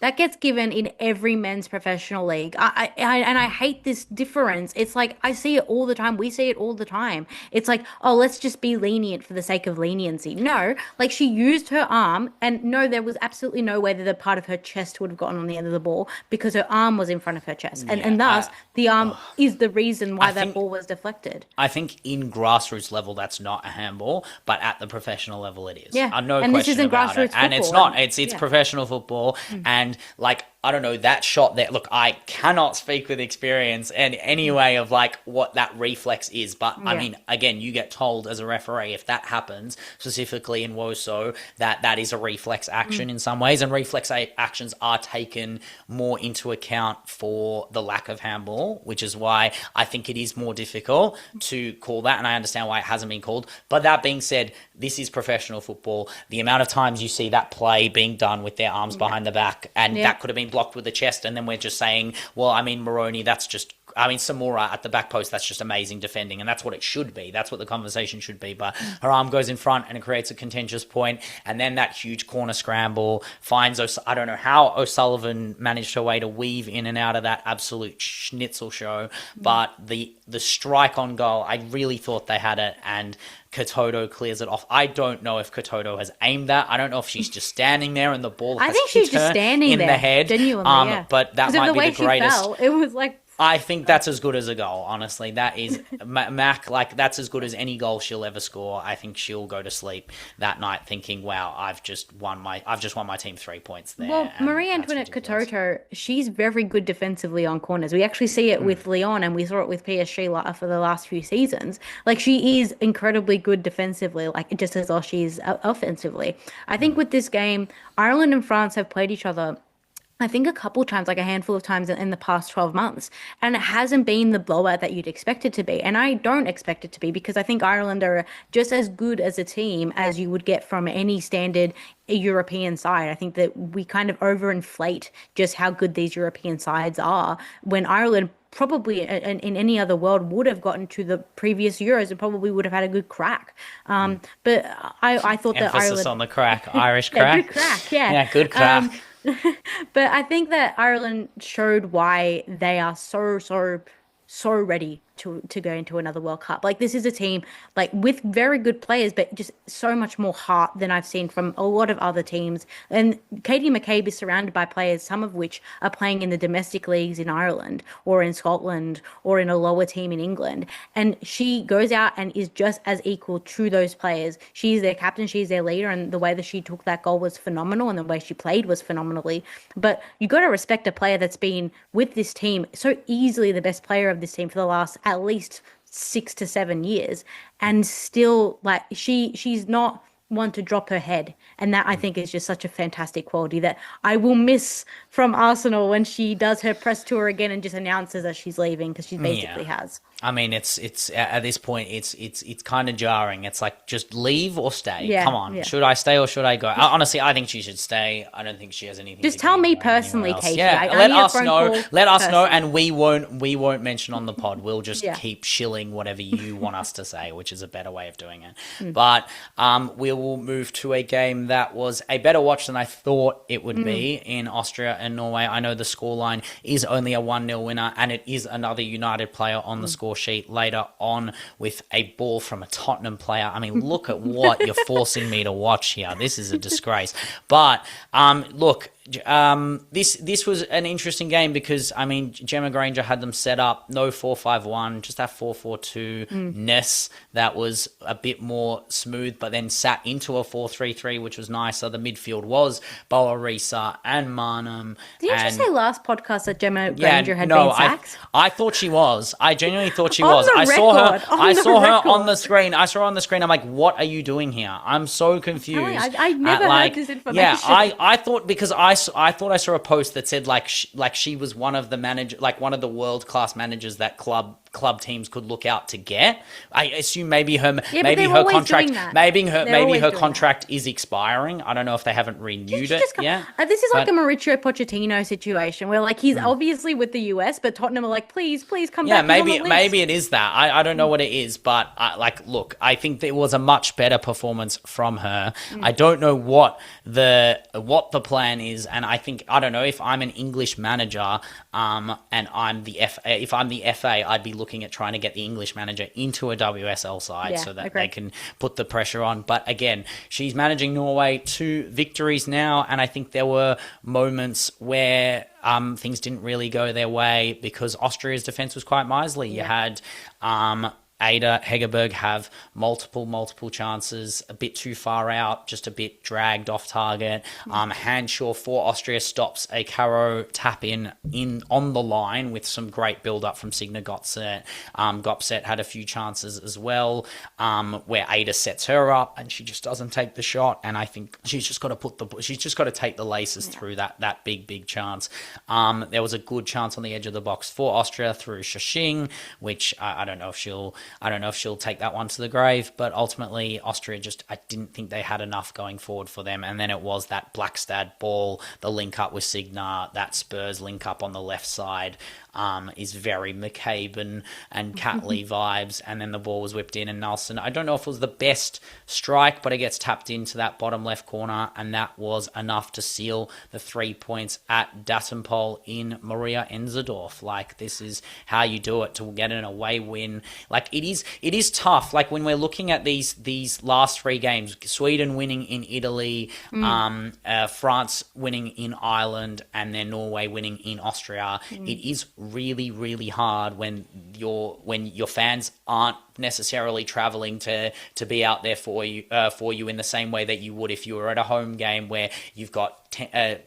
that gets given in every men's professional league. I hate this difference. It's like, I see it all the time. We see it all the time. It's like, oh, let's just be lenient for the sake of leniency. No, like, she used her arm, and no, there was absolutely no way that the part of her chest would have gotten on the end of the ball, because her arm was in front of her chest. And thus, the arm is the reason why that ball was deflected. I think in grassroots level, that's not a handball, but at the professional level, it is. Yeah. No and question this isn't about grassroots it. football. And it's not. It's professional football. And, like, I don't know, that shot there, look, I cannot speak with experience in any way of, like, what that reflex is. But, I mean, again, you get told as a referee, if that happens, specifically in WOSO, that is a reflex action in some ways. And reflex actions are taken more into account for the lack of handball, which is why I think it is more difficult to call that. And I understand why it hasn't been called. But that being said, this is professional football. The amount of times you see that play being done with their arms behind the back, and that could have been blocked with the chest, and then we're just saying, well, I mean, Moroni, that's just Samura at the back post, that's just amazing defending, and that's what it should be. That's what the conversation should be. But her arm goes in front and it creates a contentious point, and then that huge corner scramble finds I don't know how O'Sullivan managed her way to weave in and out of that absolute schnitzel show, but the strike on goal, I really thought they had it, and Caicedo clears it off. I don't know if Caicedo has aimed that. I don't know if she's just standing there and the ball has hit her in the head. Genuinely, yeah. But that might be the greatest. Fell, it was like... I think that's as good as a goal, honestly. That is, Mac, like, that's as good as any goal she'll ever score. I think she'll go to sleep that night thinking, wow, I've just won my team 3 points there. Well, Marie-Antoinette Caicedo, she's very good defensively on corners. We actually see it with Lyon, and we saw it with PSG for the last few seasons. Like, she is incredibly good defensively, like, just as well she's offensively. I think with this game, Ireland and France have played each other, I think a couple times, like a handful of times in the past 12 months. And it hasn't been the blowout that you'd expect it to be. And I don't expect it to be, because I think Ireland are just as good as a team as you would get from any standard European side. I think that we kind of overinflate just how good these European sides are, when Ireland probably in any other world would have gotten to the previous Euros and probably would have had a good crack. But I thought that Ireland... Emphasis on the crack. Irish crack. Yeah, good crack, yeah. Yeah, good crack. But I think that Ireland showed why they are so ready to go into another World Cup. Like, this is a team like with very good players, but just so much more heart than I've seen from a lot of other teams. And Katie McCabe is surrounded by players, some of which are playing in the domestic leagues in Ireland or in Scotland or in a lower team in England. And she goes out and is just as equal to those players. She's their captain, she's their leader, and the way that she took that goal was phenomenal, and the way she played was phenomenally. But you got to respect a player that's been with this team, so easily the best player of this team for the last at least 6 to 7 years, and still, like, she's not one to drop her head. And that, I think, is just such a fantastic quality that I will miss from Arsenal when she does her press tour again and just announces that she's leaving, because she basically has. I mean, it's at this point, it's kind of jarring. It's like, just leave or stay. Yeah, come on, should I stay or should I go? Honestly, I think she should stay. I don't think she has anything. Just tell me personally, Casey. Yeah, let us know. Let us know, and we won't mention on the pod. We'll just keep shilling whatever you want us to say, which is a better way of doing it. But we will move to a game that was a better watch than I thought it would be in Austria and Norway. I know the scoreline is only a 1-0 winner, and it is another United player on the score sheet later on with a ball from a Tottenham player. I mean, look at what you're forcing me to watch here. This is a disgrace. But look, this was an interesting game because, I mean, Gemma Granger had them set up, no 4-5-1, just that 4-4-2-ness that was a bit more smooth, but then sat into a 4-3-3, which was nice. So the midfield was Boa Risa and Marnham. Didn't you say last podcast that Gemma Granger had been sacked? I thought she was. I genuinely thought she was. I saw her on the screen. I saw her on the screen. I'm like, what are you doing here? I'm so confused. I never heard this information. Yeah, I thought, because I thought I saw a post that said like she was one of the world class managers that club teams could look out to get. I assume maybe her contract is expiring. I don't know if they haven't renewed it yet. This is like a Mauricio Pochettino situation where, like, he's obviously with the US, but Tottenham are like, please come back. Yeah, maybe it is that. I don't know what it is, but look, I think there was a much better performance from her. I don't know what the plan is, and I don't know if I'm an English manager, and if I'm the FA, I'd be looking at trying to get the English manager into a WSL side so that they can put the pressure on. But again, she's managing Norway to victories now, and I think there were moments where things didn't really go their way because Austria's defense was quite miserly. You had Ada Hegerberg have multiple chances, a bit too far out, just a bit dragged off target. Hanshaw for Austria stops a Caro tap in on the line with some great build up from Signe Gotset. Gotset had a few chances as well, where Ada sets her up and she just doesn't take the shot. And I think she's just got to take the laces through that big chance. There was a good chance on the edge of the box for Austria through Shashing, which I don't know if she'll take that one to the grave, but ultimately Austria I didn't think they had enough going forward for them. And then it was that Blackstad ball, the link up with Signa, that Spurs link up on the left side. is very McCabe and Catley vibes, and then the ball was whipped in, and Nelson, I don't know if it was the best strike, but it gets tapped into that bottom left corner, and that was enough to seal the 3 points at Dattenpol in Maria Enzerdorf. Like, this is how you do it to get an away win. Like, it is tough. Like, when we're looking at these last 3 games, Sweden winning in Italy, France winning in Ireland, and then Norway winning in Austria, it is really, really hard when your fans aren't necessarily traveling to be out there for you in the same way that you would if you were at a home game where you've got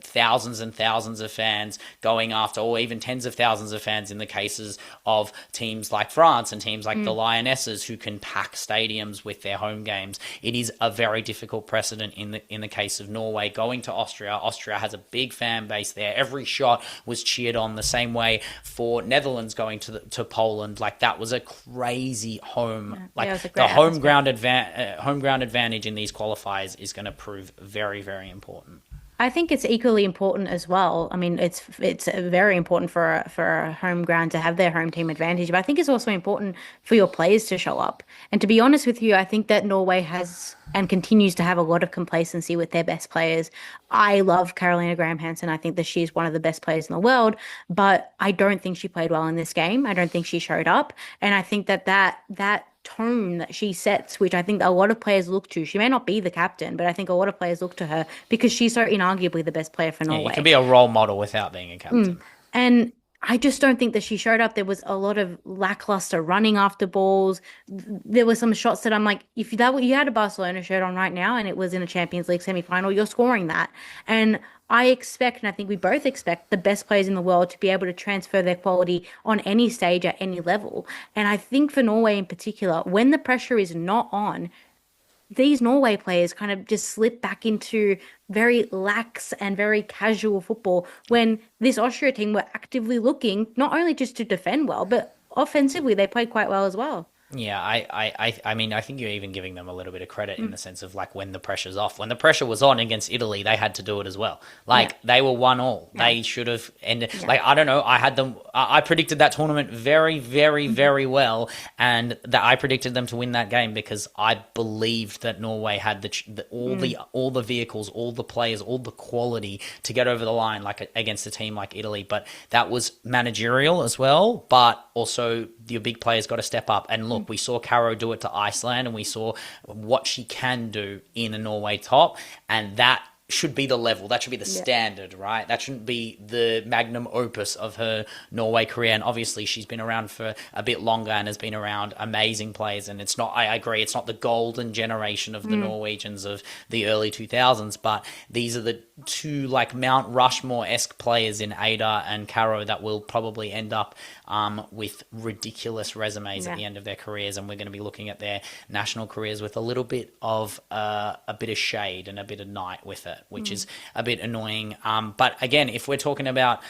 thousands and thousands of fans going after, or even tens of thousands of fans in the cases of teams like France and teams like the Lionesses, who can pack stadiums with their home games. It is a very difficult precedent in the case of Norway going to Austria. Austria has a big fan base there. Every shot was cheered on, the same way for Netherlands going to Poland. Like, that was a crazy home. The home ground advantage in these qualifiers is going to prove very, very important. I think it's equally important as well. I mean, it's very important for a home ground to have their home team advantage, but I think it's also important for your players to show up. And to be honest with you, I think that Norway has and continues to have a lot of complacency with their best players. I love Carolina Graham Hansen. I think that she's one of the best players in the world, but I don't think she played well in this game. I don't think she showed up, and I think that tone that she sets, which I think a lot of players look to. She may not be the captain, but I think a lot of players look to her because she's so inarguably the best player for Norway. Yeah, you can be a role model without being a captain. And I just don't think that she showed up. There was a lot of lackluster running after balls. There were some shots that I'm like, if you had a Barcelona shirt on right now and it was in a Champions League semi-final, you're scoring that. And I expect, and I think we both expect, the best players in the world to be able to transfer their quality on any stage at any level. And I think for Norway in particular, when the pressure is not on, these Norway players kind of just slip back into very lax and very casual football, when this Austria team were actively looking not only just to defend well, but offensively they played quite well as well. Yeah, I mean, I think you're even giving them a little bit of credit in the sense of, like, when the pressure's off. When the pressure was on against Italy, they had to do it as well. Like, they were 1-1. Yeah. They should have ended. Yeah. Like, I don't know. I predicted that tournament very, very, very well, and that I predicted them to win that game because I believed that Norway had all the vehicles, all the players, all the quality to get over the line, like against a team like Italy. But that was managerial as well. But also, your big players got to step up. And look, we saw Caro do it to Iceland, and we saw what she can do in a Norway top, and that should be the level. That should be the standard, right? That shouldn't be the magnum opus of her Norway career. And obviously she's been around for a bit longer and has been around amazing players. And it's not, I agree, it's not the golden generation of the Norwegians of the early 2000s, but these are the two, like, Mount Rushmore-esque players in Ada and Caro that will probably end up with ridiculous resumes at the end of their careers. And we're going to be looking at their national careers with a little bit of a bit of shade and a bit of night with it, which is a bit annoying. But again, if we're talking about,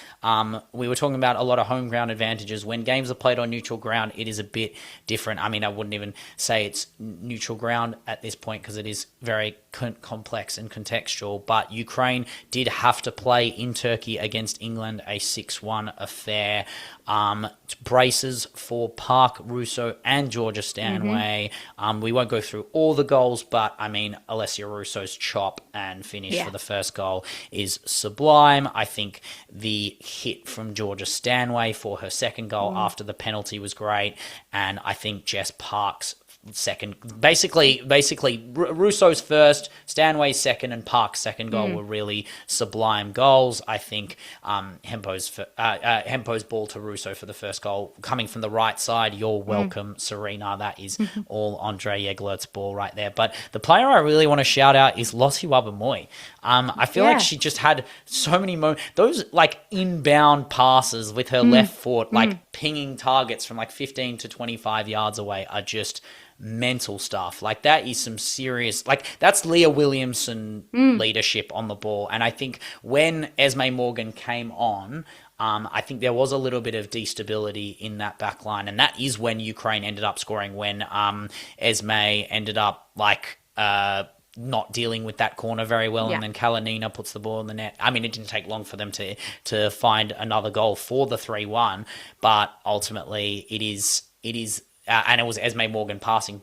we were talking about a lot of home ground advantages. When games are played on neutral ground, it is a bit different. I mean, I wouldn't even say it's neutral ground at this point because it is very complex and contextual. But Ukraine did have to play in Turkey against England, a 6-1 affair. Braces for Park, Russo, and Georgia Stanway. We won't go through all the goals, but I mean, Alessia Russo's chop and finish for the first goal is sublime. I think the hit from Georgia Stanway for her second goal after the penalty was great, and I think Jess Park's second, basically Russo's first, Stanway's second, and Park's second goal were really sublime goals. I think Hempo's ball to Russo for the first goal, coming from the right side, you're welcome, Serena. That is all Andre Yeglert's ball right there. But the player I really want to shout out is Lossie Wabamoy. I feel like she just had so many those, like, inbound passes with her left foot, like pinging targets from like 15 to 25 yards away, are just mental stuff. Like, that is some serious, like, that's Leah Williamson leadership on the ball. And I think when Esme Morgan came on, I think there was a little bit of destability in that back line, and that is when Ukraine ended up scoring, when Esme ended up, like, not dealing with that corner very well, Yeah. and then Kalanina puts the ball in the net. I mean, it didn't take long for them to find another goal for the 3-1, but ultimately it is. And it was Esme Morgan passing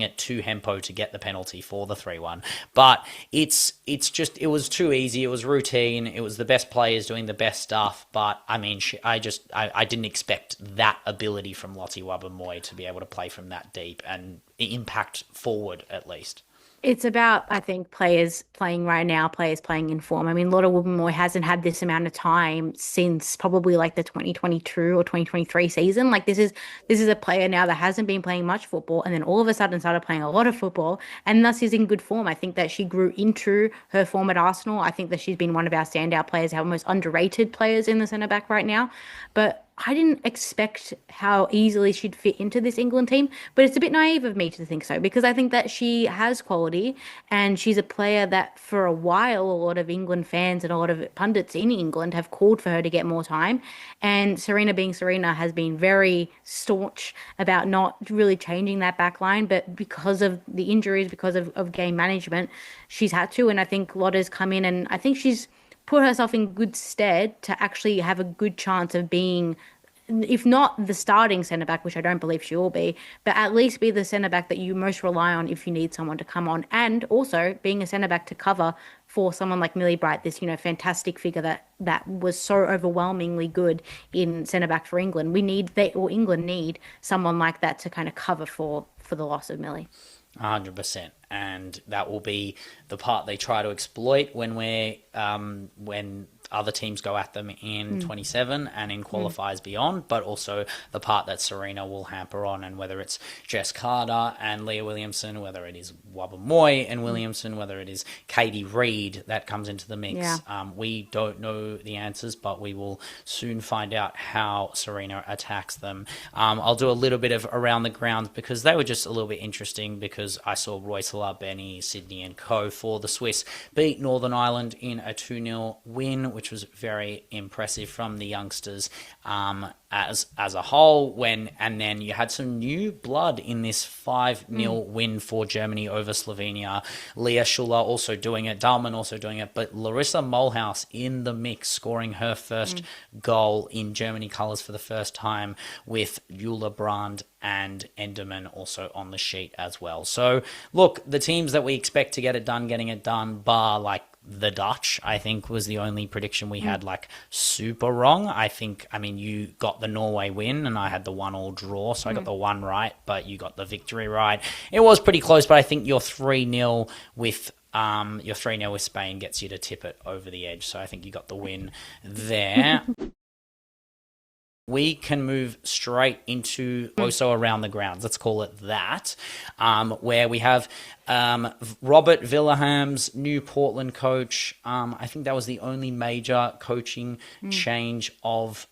it to Hempo to get the penalty for the 3-1. But it's just, it was too easy. It was routine. It was the best players doing the best stuff. But I mean, I didn't expect that ability from Lottie Wubben-Moy to be able to play from that deep and impact forward at least. It's about, I think, players playing right now, players playing in form. I mean, Lotta Wubben-Moy hasn't had this amount of time since probably like the 2022 or 2023 season. Like this is a player now that hasn't been playing much football and then all of a sudden started playing a lot of football and thus is in good form. I think that she grew into her form at Arsenal. I think that she's been one of our standout players, our most underrated players in the centre back right now. But I didn't expect how easily she'd fit into this England team, but it's a bit naive of me to think so because I think that she has quality and she's a player that for a while a lot of England fans and a lot of pundits in England have called for her to get more time. And Serena being Serena has been very staunch about not really changing that back line, but because of the injuries, because of game management, she's had to. And I think Lotta's come in and I think she's put herself in good stead to actually have a good chance of being, if not the starting centre back, which I don't believe she will be, but at least be the centre back that you most rely on if you need someone to come on, and also being a centre back to cover for someone like Millie Bright, this fantastic figure that was so overwhelmingly good in centre back for England. England need someone like that to kind of cover for the loss of Millie. 100%, and that will be the part they try to exploit when other teams go at them in 27 and in qualifiers beyond, but also the part that Serena will hamper on, and whether it's Jess Carter and Leah Williamson, whether it is Wubben-Moy and Williamson, whether it is Katie Reid that comes into the mix. We don't know the answers, but we will soon find out how Serena attacks them. I'll do a little bit of around the grounds because they were just a little bit interesting, because I saw Royce Benny, Sydney and co for the Swiss beat Northern Ireland in a 2-0 win, which was very impressive from the youngsters as a whole. And then you had some new blood in this 5-0 win for Germany over Slovenia. Leah Schuller also doing it, Dahlmann also doing it, but Larissa Mulhouse in the mix, scoring her first goal in Germany colours for the first time, with Eula Brand and Enderman also on the sheet as well. So look, the teams that we expect to get it done, getting it done, bar like the Dutch, I think, was the only prediction we had like super wrong. I mean, you got the Norway win and I had the 1-1 draw, so I got the one right, but you got the victory right. It was pretty close, but I think your 3-0 with Spain gets you to tip it over the edge. So I think you got the win there. We can move straight into WOSO around the grounds, let's call it that, where we have Robert Villaham's new Portland coach. I think that was the only major coaching change of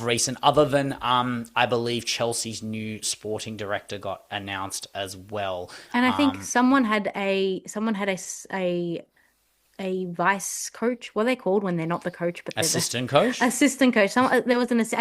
recent, other than I believe Chelsea's new sporting director got announced as well. And I think someone had a vice coach. What are they called when they're not the coach, but they're assistant coach? Assistant coach. I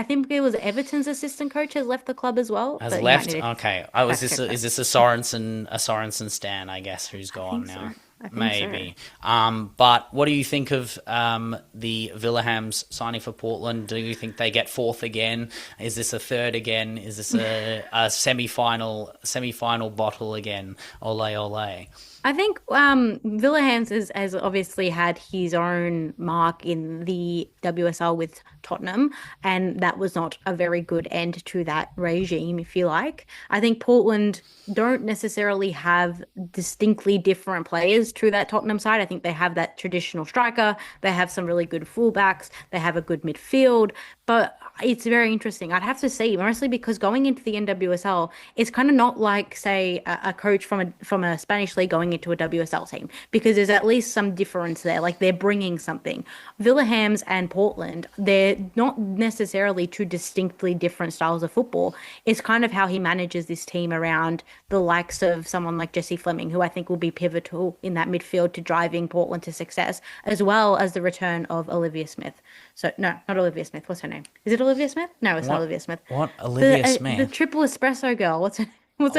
think it was Everton's assistant coach has left the club as well. Has left? Okay. Is this a Sorensen stan, I guess, who's gone now? So. I think Maybe. So. But what do you think of the Villahams signing for Portland? Do you think they get fourth again? Is this a third again? Is this a semi-final bottle again? Ole, ole. I think Villahams has obviously had his own mark in the WSL with Tottenham, and that was not a very good end to that regime, if you like. I think Portland don't necessarily have distinctly different players to that Tottenham side. I think they have that traditional striker, they have some really good fullbacks, they have a good midfield, but it's very interesting. I'd have to see, mostly because going into the NWSL, it's kind of not like, say, a coach from a Spanish league going into a WSL team, because there's at least some difference there. Like, they're bringing something. Villahams and Portland, they're not necessarily two distinctly different styles of football. It's kind of how he manages this team around the likes of someone like Jessie Fleming, who I think will be pivotal in that midfield to driving Portland to success, as well as the return of Olivia Smith. So, no, not Olivia Smith. What's her name? Is it Olivia Smith? No, it's not Olivia Smith. What? Olivia Smith? The triple espresso girl. What's her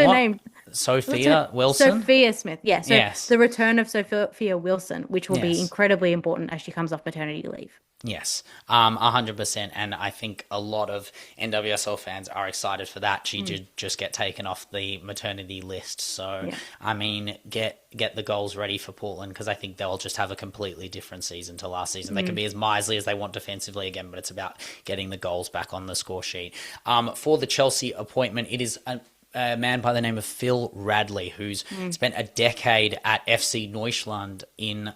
name? Sophia Wilson? Sophia Smith. Yeah. So Yes. the return of Sophia Wilson, which will be Yes. incredibly important as she comes off maternity leave. Yes, 100%, and I think a lot of NWSL fans are excited for that. She did just get taken off the maternity list, so Yeah. I mean, get the goals ready for Portland, because I think they'll just have a completely different season to last season. They can be as miserly as they want defensively again, but it's about getting the goals back on the score sheet. For the Chelsea appointment, it is a man by the name of Phil Radley, who's spent a decade at FC Neuschland in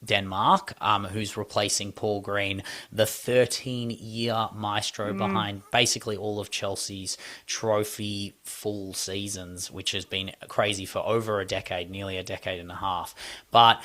Denmark, who's replacing Paul Green, the 13-year maestro behind basically all of Chelsea's trophy full seasons, which has been crazy for over a decade, nearly a decade and a half. But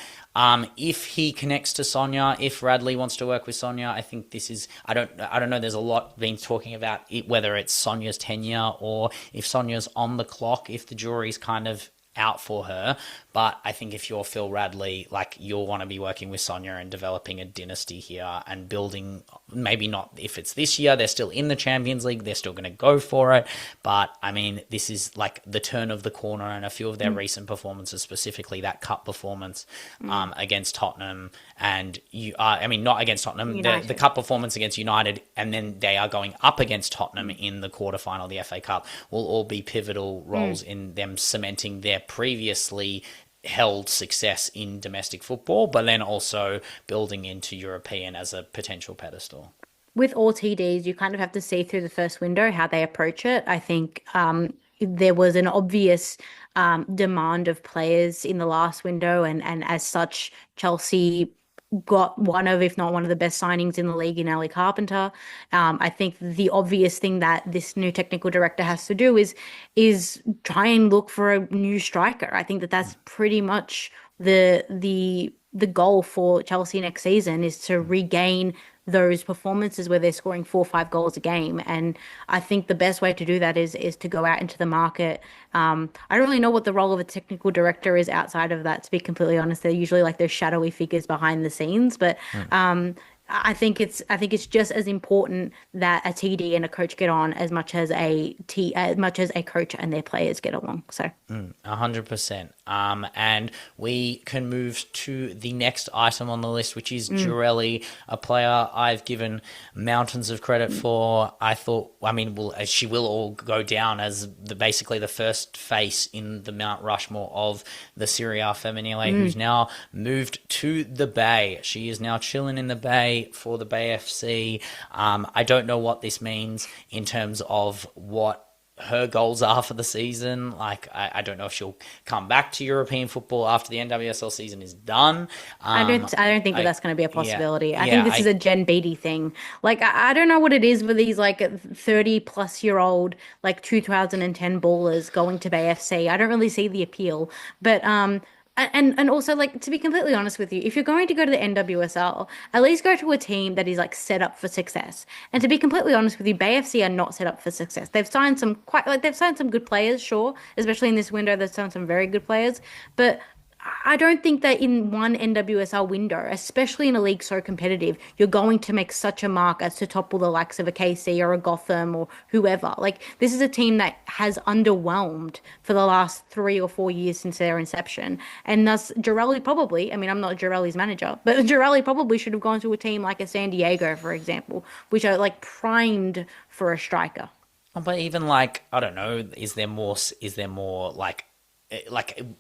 if he connects to Sonia, if Radley wants to work with Sonia, I think this is, I don't know, there's a lot been talking about it, whether it's Sonia's tenure or if Sonia's on the clock, if the jury's kind of out for her. But I think if you're Phil Radley, like, you'll want to be working with Sonia and developing a dynasty here and building, maybe not if it's this year, they're still in the Champions League, they're still going to go for it. But I mean, this is like the turn of the corner, and a few of their recent performances, specifically that cup performance against Tottenham, and not against Tottenham, the cup performance against United, and then they are going up against Tottenham in the quarterfinal of the FA Cup, will all be pivotal roles in them cementing their previously held success in domestic football, but then also building into European as a potential pedestal. With all TDs, you kind of have to see through the first window how they approach it. I think there was an obvious demand of players in the last window, and as such, Chelsea got one of, if not one of the best signings in the league in Ali Carpenter. I think the obvious thing that this new technical director has to do is try and look for a new striker. I think that's pretty much the goal for Chelsea next season, is to regain those performances where they're scoring 4 or 5 goals a game. And I think the best way to do that is to go out into the market. I don't really know what the role of a technical director is outside of that, to be completely honest. They're usually like those shadowy figures behind the scenes, but I think it's just as important that a TD and a coach get on as much as a coach and their players get along. So 100%. And we can move to the next item on the list, which is Jurelli, a player I've given mountains of credit for. She will all go down as basically the first face in the Mount Rushmore of the Serie A Femminile, who's now moved to the Bay. She is now chilling in the Bay for the Bay FC. I don't know what this means in terms of what her goals are for the season. Like, I don't know if she'll come back to European football after the NWSL season is done. I don't think that's going to be a possibility. I think this is a Jen Beattie thing. Like, I don't know what it is with these like 30-plus-year-old like 2010 ballers going to Bay FC. I don't really see the appeal, but and also, like, to be completely honest with you, if you're going to go to the NWSL, at least go to a team that is like set up for success. And to be completely honest with you, Bay FC are not set up for success. They've signed some good players, sure, especially in this window. They've signed some very good players, but I don't think that in one NWSL window, especially in a league so competitive, you're going to make such a mark as to topple the likes of a KC or a Gotham or whoever. Like, this is a team that has underwhelmed for the last 3 or 4 years since their inception. And thus, Jurelli probably, I'm not Jurelli's manager, but Jurelli probably should have gone to a team like a San Diego, for example, which are like primed for a striker. But even like, I don't know, is there more like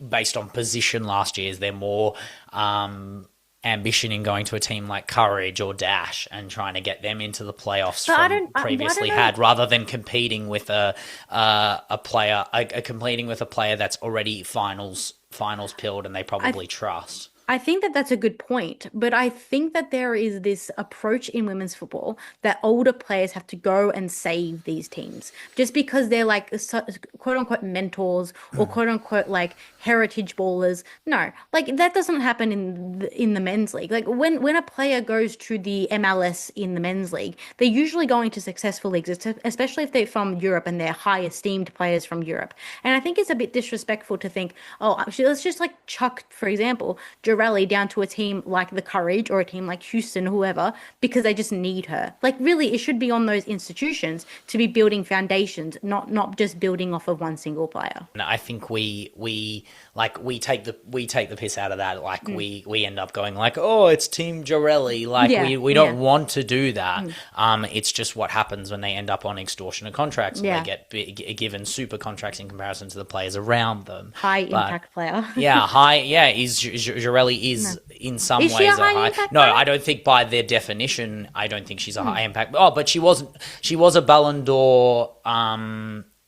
based on position last year, is there more ambition in going to a team like Courage or Dash and trying to get them into the playoffs had, rather than competing with a player that's already finals pilled and they probably trust? I think that that's a good point, but I think that there is this approach in women's football that older players have to go and save these teams just because they're like quote unquote mentors or quote unquote like heritage ballers. No, like that doesn't happen in the men's league. Like when a player goes to the MLS in the men's league, they're usually going to successful leagues, especially if they're from Europe and they're high esteemed players from Europe. And I think it's a bit disrespectful to think, let's just like chuck, for example, Jurelli Jarelli down to a team like the Courage or a team like Houston, whoever, because they just need her. Like, really, it should be on those institutions to be building foundations, not just building off of one single player. And I think we take the piss out of that. Like we end up going like, oh, it's Team Jarelli. Like we don't want to do that. It's just what happens when they end up on extortionate contracts and they get given super contracts in comparison to the players around them. High impact player. Jarelli is in some ways she a high impact no, player? I don't think by their definition, I don't think she's a high impact. Oh, but she was a Ballon d'Or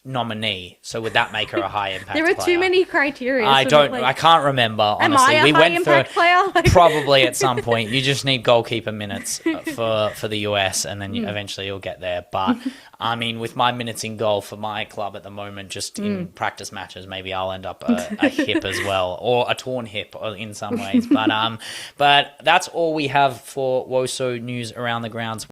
nominee, so would that make her a high impact player? There are too many criteria. I can't remember, honestly. Am I a high impact player? Probably at some point. You just need goalkeeper minutes for the US, and then eventually you'll get there. But I mean, with my minutes in goal for my club at the moment, just in practice matches, maybe I'll end up a hip as well, or a torn hip in some ways. But that's all we have for WOSO news around the grounds.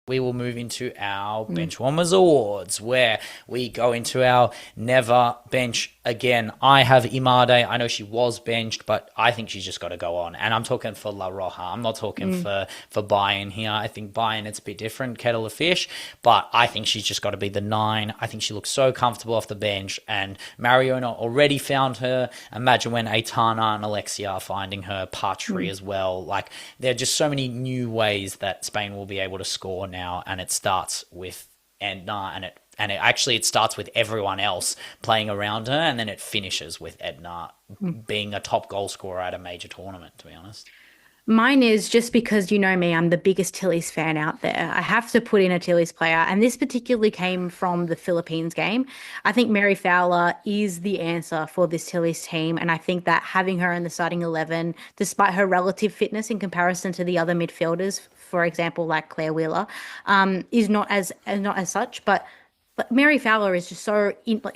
We will move into our Benchwarmers Awards, where we go into our never bench again. I have Imade. I know she was benched, but I think she's just got to go on. And I'm talking for La Roja. I'm not talking for Bayern here. I think Bayern, it's a bit different, kettle of fish, but I think she's just got to be the 9. I think she looks so comfortable off the bench, and Mariona already found her. Imagine when Aitana and Alexia are finding her, Patri as well. Like, there are just so many new ways that Spain will be able to score now, and it starts with Edna, and it starts with everyone else playing around her, and then it finishes with Edna being a top goal scorer at a major tournament, to be honest. Mine is, just because you know me, I'm the biggest Tillies fan out there. I have to put in a Tillies player, and this particularly came from the Philippines game. I think Mary Fowler is the answer for this Tillies team, and I think that having her in the starting 11, despite her relative fitness in comparison to the other midfielders, for example, like Claire Wheeler, is not as such, but Mary Fowler is just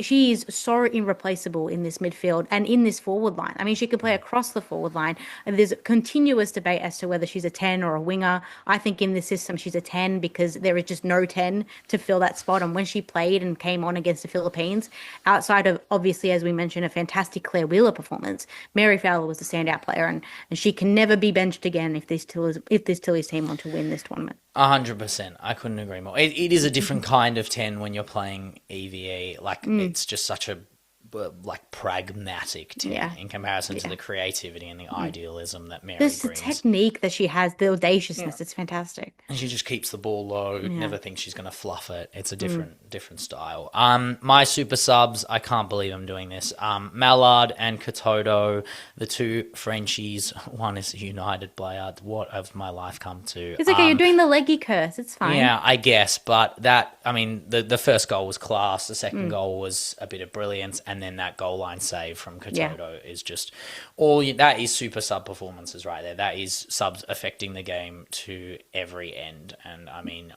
she is so irreplaceable in this midfield and in this forward line. I mean, she could play across the forward line. And there's a continuous debate as to whether she's a 10 or a winger. I think in this system she's a 10 because there is just no 10 to fill that spot. And when she played and came on against the Philippines, outside of, obviously, as we mentioned, a fantastic Claire Wheeler performance, Mary Fowler was the standout player, and she can never be benched again if this Tillies team want to win this tournament. 100%. I couldn't agree more. It is a different kind of 10 when you're playing EVE. Like, it's just such a pragmatic team in comparison to the creativity and the idealism that Mary brings. The technique that she has, the audaciousness, it's fantastic. And she just keeps the ball low, never thinks she's going to fluff it. It's a different style. My super subs, I can't believe I'm doing this. Mallard and Caicedo, the two Frenchies. One is a United player. What have my life come to? It's okay, you're doing the leggy curse. It's fine. Yeah, I guess. But the first goal was class. The second goal was a bit of brilliance. And then that goal line save from Caicedo is just that is super sub performances right there. That is subs affecting the game to every end. And I mean,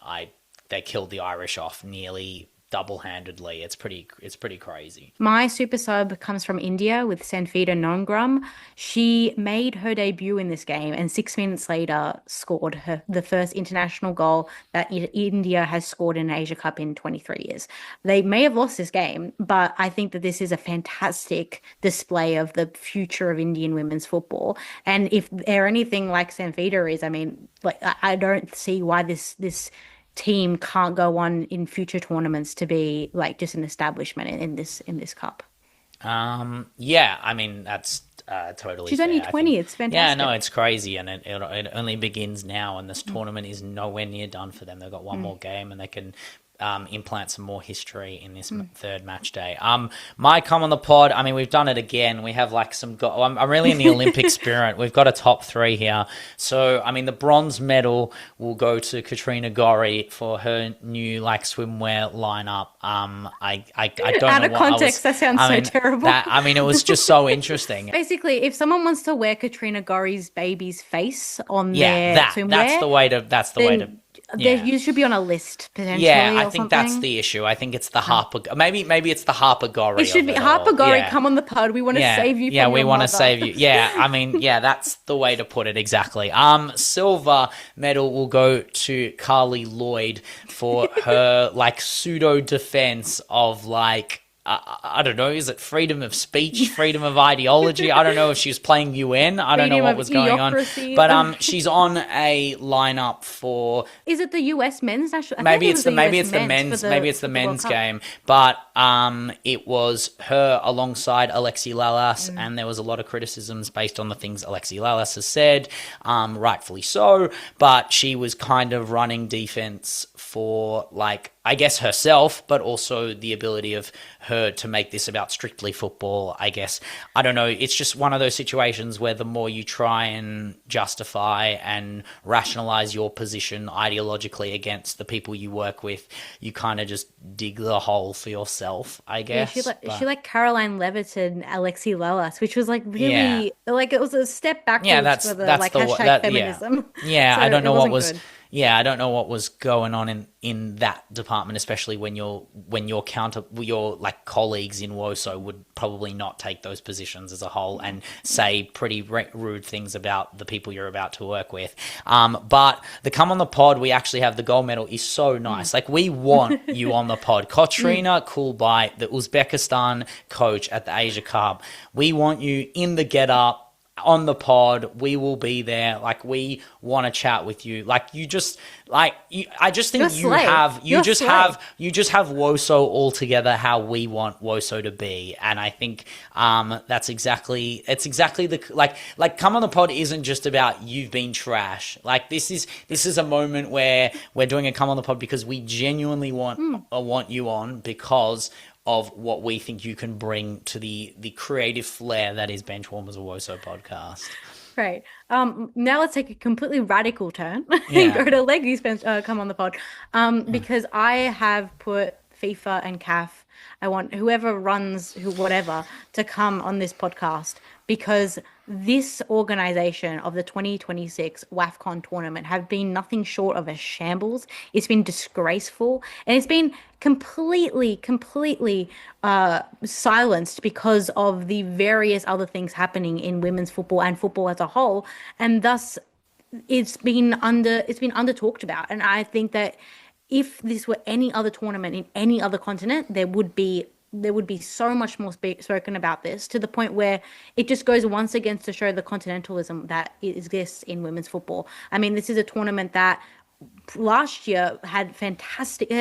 they killed the Irish off nearly double-handedly. It's pretty crazy. My super sub comes from India with Sanfida Nongram. She made her debut in this game and 6 minutes later scored the first international goal that India has scored in an Asia Cup in 23 years. They may have lost this game, but I think that this is a fantastic display of the future of Indian women's football. And if they're anything like Sanfida is, I mean, like, I don't see why this team can't go on in future tournaments to be like just an establishment in this cup. I mean, that's totally she's fair. only 20. It's fantastic. Yeah, no, it's crazy, and it only begins now, and this tournament is nowhere near done for them. They've got one more game, and they can implant some more history in this third match day. My come on the pod, I mean, we've done it again. We have like I'm really in the Olympic spirit. We've got a top 3 here. So, I mean, the bronze medal will go to Katrina Gorry for her new like swimwear lineup. I don't know out of context, that sounds so terrible. It was just so interesting. Basically, if someone wants to wear Katrina Gorry's baby's face on their swimwear, that's the way to you should be on a list potentially. Yeah, I think that's the issue. I think it's the Harper. Maybe it's the Harper Gorry. It should be Harper Gorry. Come on the pod. We want to save you. Yeah, we want to save you. Yeah, I mean, that's the way to put it exactly. Silver medal will go to Carly Lloyd for her like pseudo defense of like I don't know, is it freedom of speech, freedom of ideology? I don't know if she was playing UN. I don't know what was going on. But she's on a lineup for... Is it the US men's national? Maybe it's the men's game. But it was her alongside Alexi Lalas, and there was a lot of criticisms based on the things Alexi Lalas has said, rightfully so. But she was kind of running defense for, like, I guess herself, but also the ability of her to make this about strictly football, I guess. I don't know. It's just one of those situations where the more you try and justify and rationalize your position ideologically against the people you work with, you kind of just dig the hole for yourself, I guess. Yeah, she like Caroline Leviton, Alexi Lalas, which was like really, like it was a step backwards for the like hashtag feminism. Yeah, So I don't know what was... good. Yeah, I don't know what was going on in that department, especially when your like colleagues in WOSO would probably not take those positions as a whole and say pretty rude things about the people you're about to work with. But the Come on the Pod, we actually have the gold medal is so nice. Like, we want you on the pod. Katrina Kulbai, the Uzbekistan coach at the Asia Cup. We want you in the Get Up, on the pod. We will be there. Like, we want to chat with you. Like, you just, like, I just think you have WOSO all together how we want WOSO to be. And I think it's exactly the, like Come on the Pod isn't just about you've been trash. Like, this is a moment where we're doing a Come on the Pod because we genuinely want you on because of what we think you can bring to the creative flair that is Benchwarmers, a WOSO podcast. Right. Now let's take a completely radical turn and go to Leggy's Come on the Pod. Because I have put FIFA and CAF. I want whoever runs whatever to come on this podcast, because this organization of the 2026 WAFCON tournament have been nothing short of a shambles. It's been disgraceful, and it's been completely silenced because of the various other things happening in women's football and football as a whole, and thus it's been under talked about. And I think that if this were any other tournament in any other continent, there would be so much more spoken about this, to the point where it just goes once again to show the continentalism that exists in women's football. I mean, this is a tournament that last year had a fantastic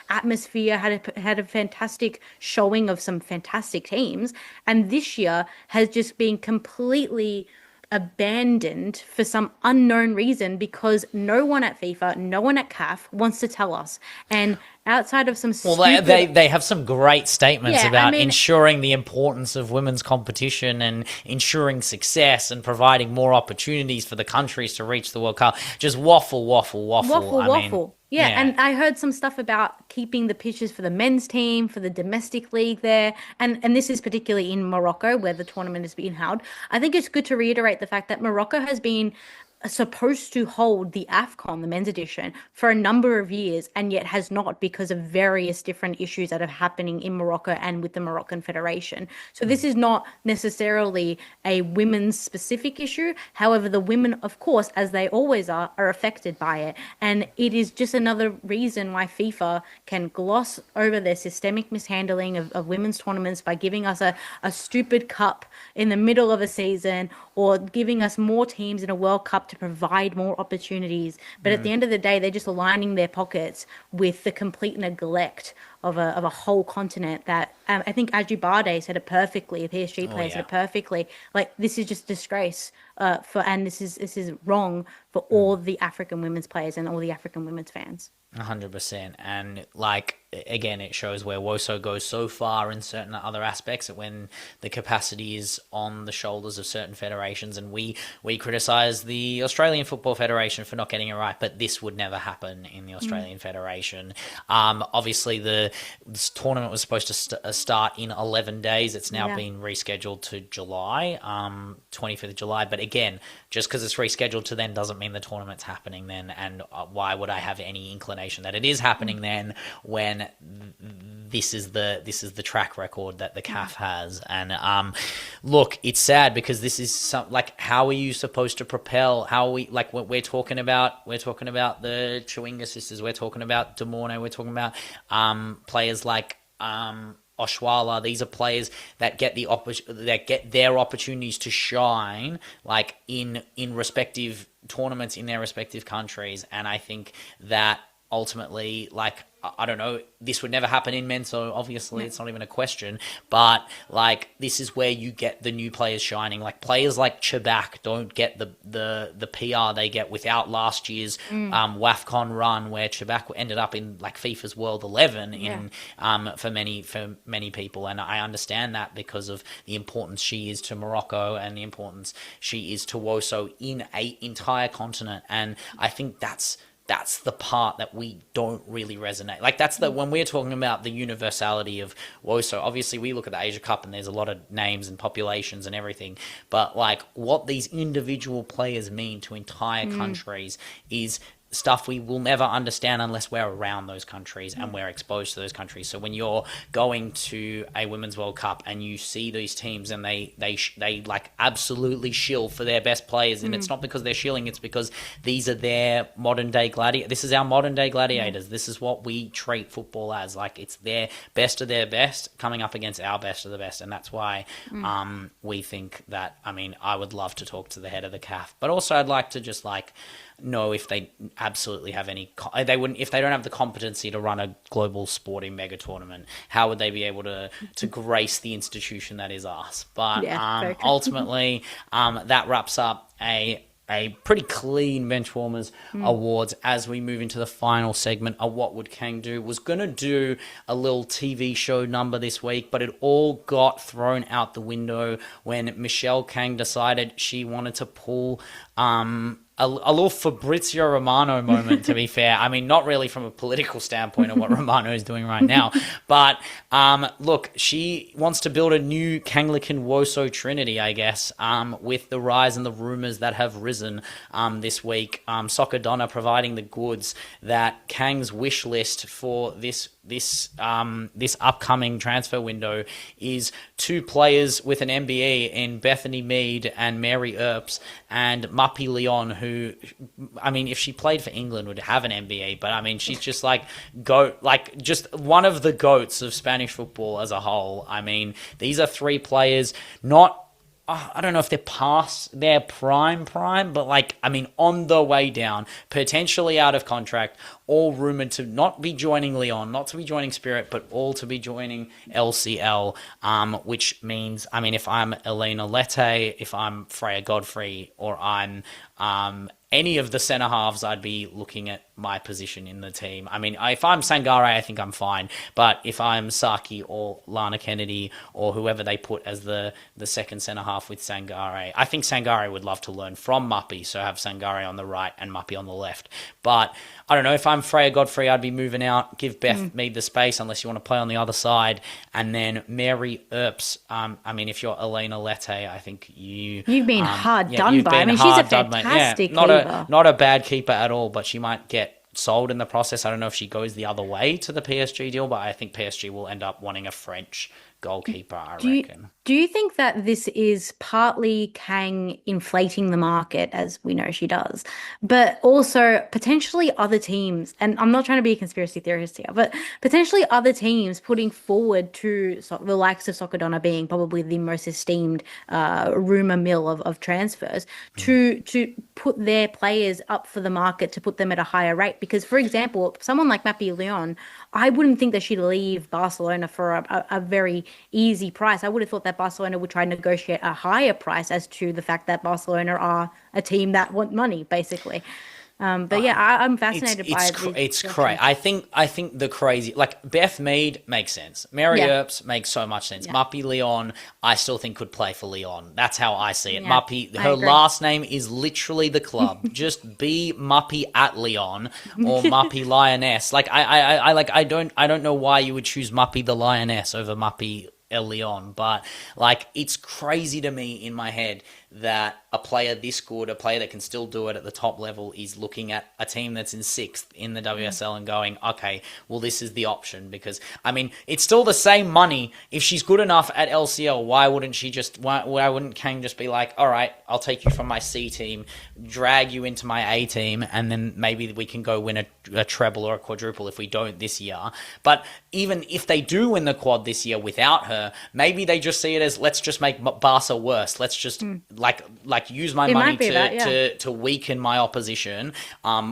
atmosphere, had a fantastic showing of some fantastic teams, and this year has just been completely abandoned for some unknown reason, because no one at FIFA, no one at CAF wants to tell us. And outside of some stupid... they have some great statements about ensuring the importance of women's competition and ensuring success and providing more opportunities for the countries to reach the World Cup. Just waffle. Yeah, and I heard some stuff about keeping the pitches for the men's team, for the domestic league there, and this is particularly in Morocco, where the tournament is being held. I think it's good to reiterate the fact that Morocco has been supposed to hold the AFCON, the men's edition, for a number of years, and yet has not, because of various different issues that are happening in Morocco and with the Moroccan Federation. So this is not necessarily a women's specific issue. However, the women, of course, as they always are affected by it. And it is just another reason why FIFA can gloss over their systemic mishandling of women's tournaments by giving us a stupid cup in the middle of a season, or giving us more teams in a World Cup to provide more opportunities. But at the end of the day, they're just aligning their pockets with the complete neglect of a whole continent that I think Ajibade said it perfectly. A PSG player said it perfectly. Like, this is just disgrace and this is wrong for all the African women's players and all the African women's fans. 100%. And like, again, it shows where WOSO goes so far in certain other aspects, that when the capacity is on the shoulders of certain federations, and we criticize the Australian Football Federation for not getting it right, but this would never happen in the Australian Federation. Obviously this tournament was supposed to start in 11 days. It's now been rescheduled to July, 25th of July. But again, just because it's rescheduled to then doesn't mean the tournament's happening then. And why would I have any inclination that it is happening then, when this is the track record that the CAF has? And look, it's sad, because this is like, how are you supposed to propel? How are we, like, what we're talking about the Chewinga sisters, we're talking about Demorne, we're talking about players like Oshwala. These are players that get their opportunities to shine, like in respective tournaments in their respective countries. And I think that ultimately, like, I don't know, this would never happen in men, so obviously it's not even a question, but like this is where you get the new players shining. Like players like Chebak don't get the PR they get without last year's WAFCON run, where Chebak ended up in like FIFA's World 11 for many people. And I understand that because of the importance she is to Morocco and the importance she is to WOSO in an entire continent. And I think that's the part that we don't really resonate. Like that's when we're talking about the universality of WOSO, obviously we look at the Asia Cup and there's a lot of names and populations and everything, but like what these individual players mean to entire countries is stuff we will never understand unless we're around those countries and we're exposed to those countries. So when you're going to a Women's World Cup and you see these teams and they like absolutely shill for their best players, and it's not because they're shilling, it's because these are their modern day gladiators. This is our modern day gladiators. This is what we treat football as. Like it's their best of their best coming up against our best of the best. And that's why we think that, I mean, I would love to talk to the head of the CAF, but also I'd like to just like know if they absolutely have any, if they don't have the competency to run a global sporting mega tournament, how would they be able to grace the institution that is us? But ultimately, that wraps up a pretty clean Benchwarmers awards. As we move into the final segment of What Would Kang Do, was going to do a little TV show number this week, but it all got thrown out the window when Michelle Kang decided she wanted to pull a little Fabrizio Romano moment, to be fair. I mean, not really from a political standpoint of what Romano is doing right now, but look, she wants to build a new Kanglican WOSO trinity, I guess, with the rise and the rumours that have risen this week. Soccer Donna providing the goods that Kang's wish list for this upcoming transfer window is 2 players with an MBE in Bethany Mead and Mary Earps, and Muppy Leon, who, I mean, if she played for England would have an MBE, but I mean, she's just just one of the goats of Spanish football as a whole. I mean, these are 3 players, not, I don't know if they're past their prime, but like, I mean, on the way down, potentially out of contract, all rumored to not be joining Lyon, not to be joining Spirit, but all to be joining LCL, which means, I mean, if I'm Elena Lette, if I'm Freya Godfrey, or I'm any of the centre halves, I'd be looking at my position in the team. I mean, if I'm Sangare, I think I'm fine. But if I'm Saki or Lana Kennedy or whoever they put as the second centre half with Sangare, I think Sangare would love to learn from Muppy, so have Sangare on the right and Muppy on the left. But I don't know, if I'm Freya Godfrey, I'd be moving out, give Beth Mead the space unless you want to play on the other side. And then Mary Earps, I mean, if you're Elena Lette, I think you've been hard done by. I mean, she's a fantastic keeper. Not a bad keeper at all, but she might get sold in the process. I don't know if she goes the other way to the PSG deal, but I think PSG will end up wanting a French goalkeeper, I reckon. Do you think that this is partly Kang inflating the market, as we know she does, but also potentially other teams, and I'm not trying to be a conspiracy theorist here, but potentially other teams putting forward to the likes of Soccer being probably the most esteemed rumor mill of transfers, to put their players up for the market, to put them at a higher rate? Because, for example, someone like Mappy Leon, I wouldn't think that she'd leave Barcelona for a very easy price. I would have thought that Barcelona would try to negotiate a higher price, as to the fact that Barcelona are a team that want money, basically. But yeah, I'm fascinated by it. It's crazy. I think the crazy, like, Beth Mead makes sense. Mary Earps makes so much sense. Muppy Leon, I still think could play for Leon. That's how I see it. Muppy, her last name is literally the club. Just be Muppy at Leon or Muppy Lioness. Like, I don't know why you would choose Muppy the Lioness over Muppy El Leon, but like, it's crazy to me in my head that a player this good, a player that can still do it at the top level, is looking at a team that's in 6th in the WSL and going, okay, well, this is the option. Because, I mean, it's still the same money. If she's good enough at LCL, why wouldn't Kang just be like, all right, I'll take you from my C team, drag you into my A team, and then maybe we can go win a treble or a quadruple if we don't this year. But even if they do win the quad this year without her, maybe they just see it as, let's just make Barca worse. Let's just like use my money to weaken my opposition,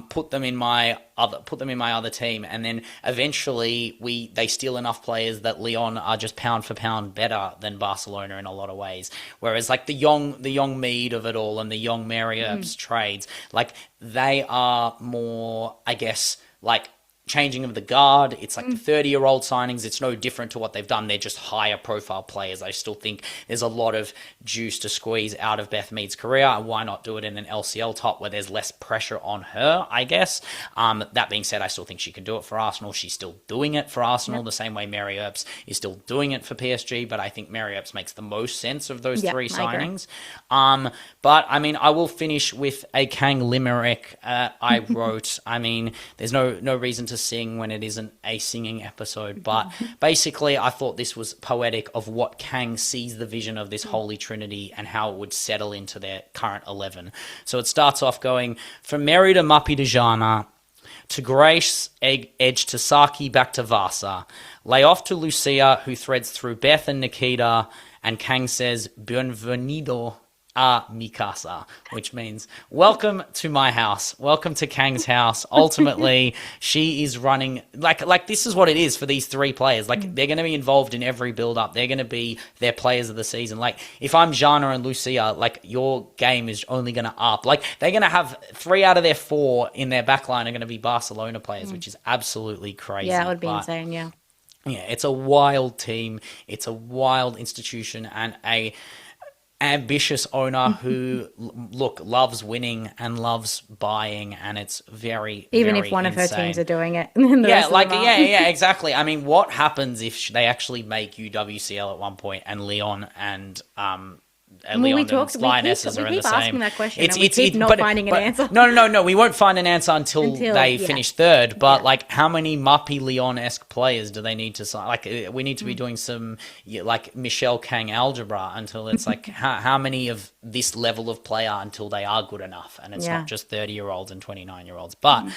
put them in my other team, and then eventually they steal enough players that Lyon are just pound for pound better than Barcelona in a lot of ways. Whereas like the young Mead of it all and the young Mary Earps trades, like they are more, I guess, like changing of the guard. It's like the 30-year-old signings. It's no different to what they've done. They're just higher profile players. I still think there's a lot of juice to squeeze out of Beth Mead's career. And why not do it in an LCL top where there's less pressure on her, I guess. That being said, I still think she can do it for Arsenal. She's still doing it for Arsenal the same way Mary Earps is still doing it for PSG. But I think Mary Earps makes the most sense of those three signings. But I mean, I will finish with a Kang limerick I wrote. I mean, there's no reason to sing when it isn't a singing episode, but basically I thought this was poetic of what Kang sees the vision of this holy trinity and how it would settle into their current 11. So it starts off going, from Mary to Muppy to Jana, to Grace, Edge to Saki, back to Vasa, lay off to Lucia, who threads through Beth and Nikita, and Kang says, Bienvenido a mi casa, which means welcome to my house, welcome to Kang's house. Ultimately, she is running like this is what it is for these three players. Like they're going to be involved in every build-up. They're going to be their players of the season. Like if I'm Jana and Lucia, like your game is only going to up. Like they're going to have 3 out of their 4 in their backline are going to be Barcelona players, which is absolutely crazy. Yeah, it would be insane. Yeah, it's a wild team. It's a wild institution and a ambitious owner who loves winning and loves buying, and it's very if one insane. of her teams are doing it. Exactly. I mean, what happens if they actually make UWCL at one point and Leon and Lionesses are in the same. Asking that question. We keep not finding an answer. No. We won't find an answer until they finish third. But like, how many Muppy Leon-esque players do they need to sign? Like, we need to be doing some like Michelle Kang algebra until it's like how many of this level of player until they are good enough, and it's not just 30-year-olds and 29-year-olds. But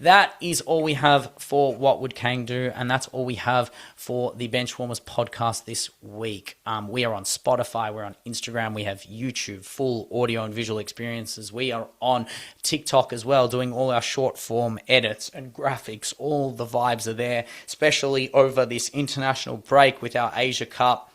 that is all we have for What Would Kang Do, and that's all we have for the Benchwarmers podcast this week. We are on Spotify. We're on Instagram. We have YouTube, full audio and visual experiences. We are on TikTok as well, doing all our short form edits and graphics. All the vibes are there, especially over this international break with our Asia Cup.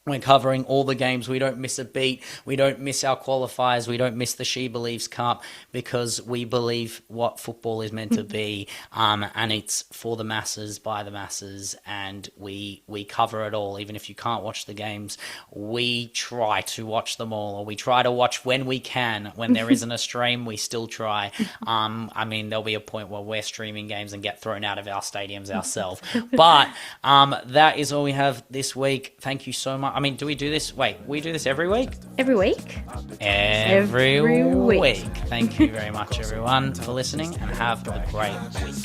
We're covering all the games. We don't miss a beat. We don't miss our qualifiers. We don't miss the SheBelieves Cup, because we believe what football is meant to be, and it's for the masses, by the masses, and we cover it all. Even if you can't watch the games, we try to watch them all, or we try to watch when we can. When there isn't a stream, we still try. I mean, there'll be a point where we're streaming games and get thrown out of our stadiums ourselves. But that is all we have this week. Thank you so much. I mean, do we do this? Wait, we do this every week? Every week? Every week. Thank you very much, everyone, for listening, and have a great week.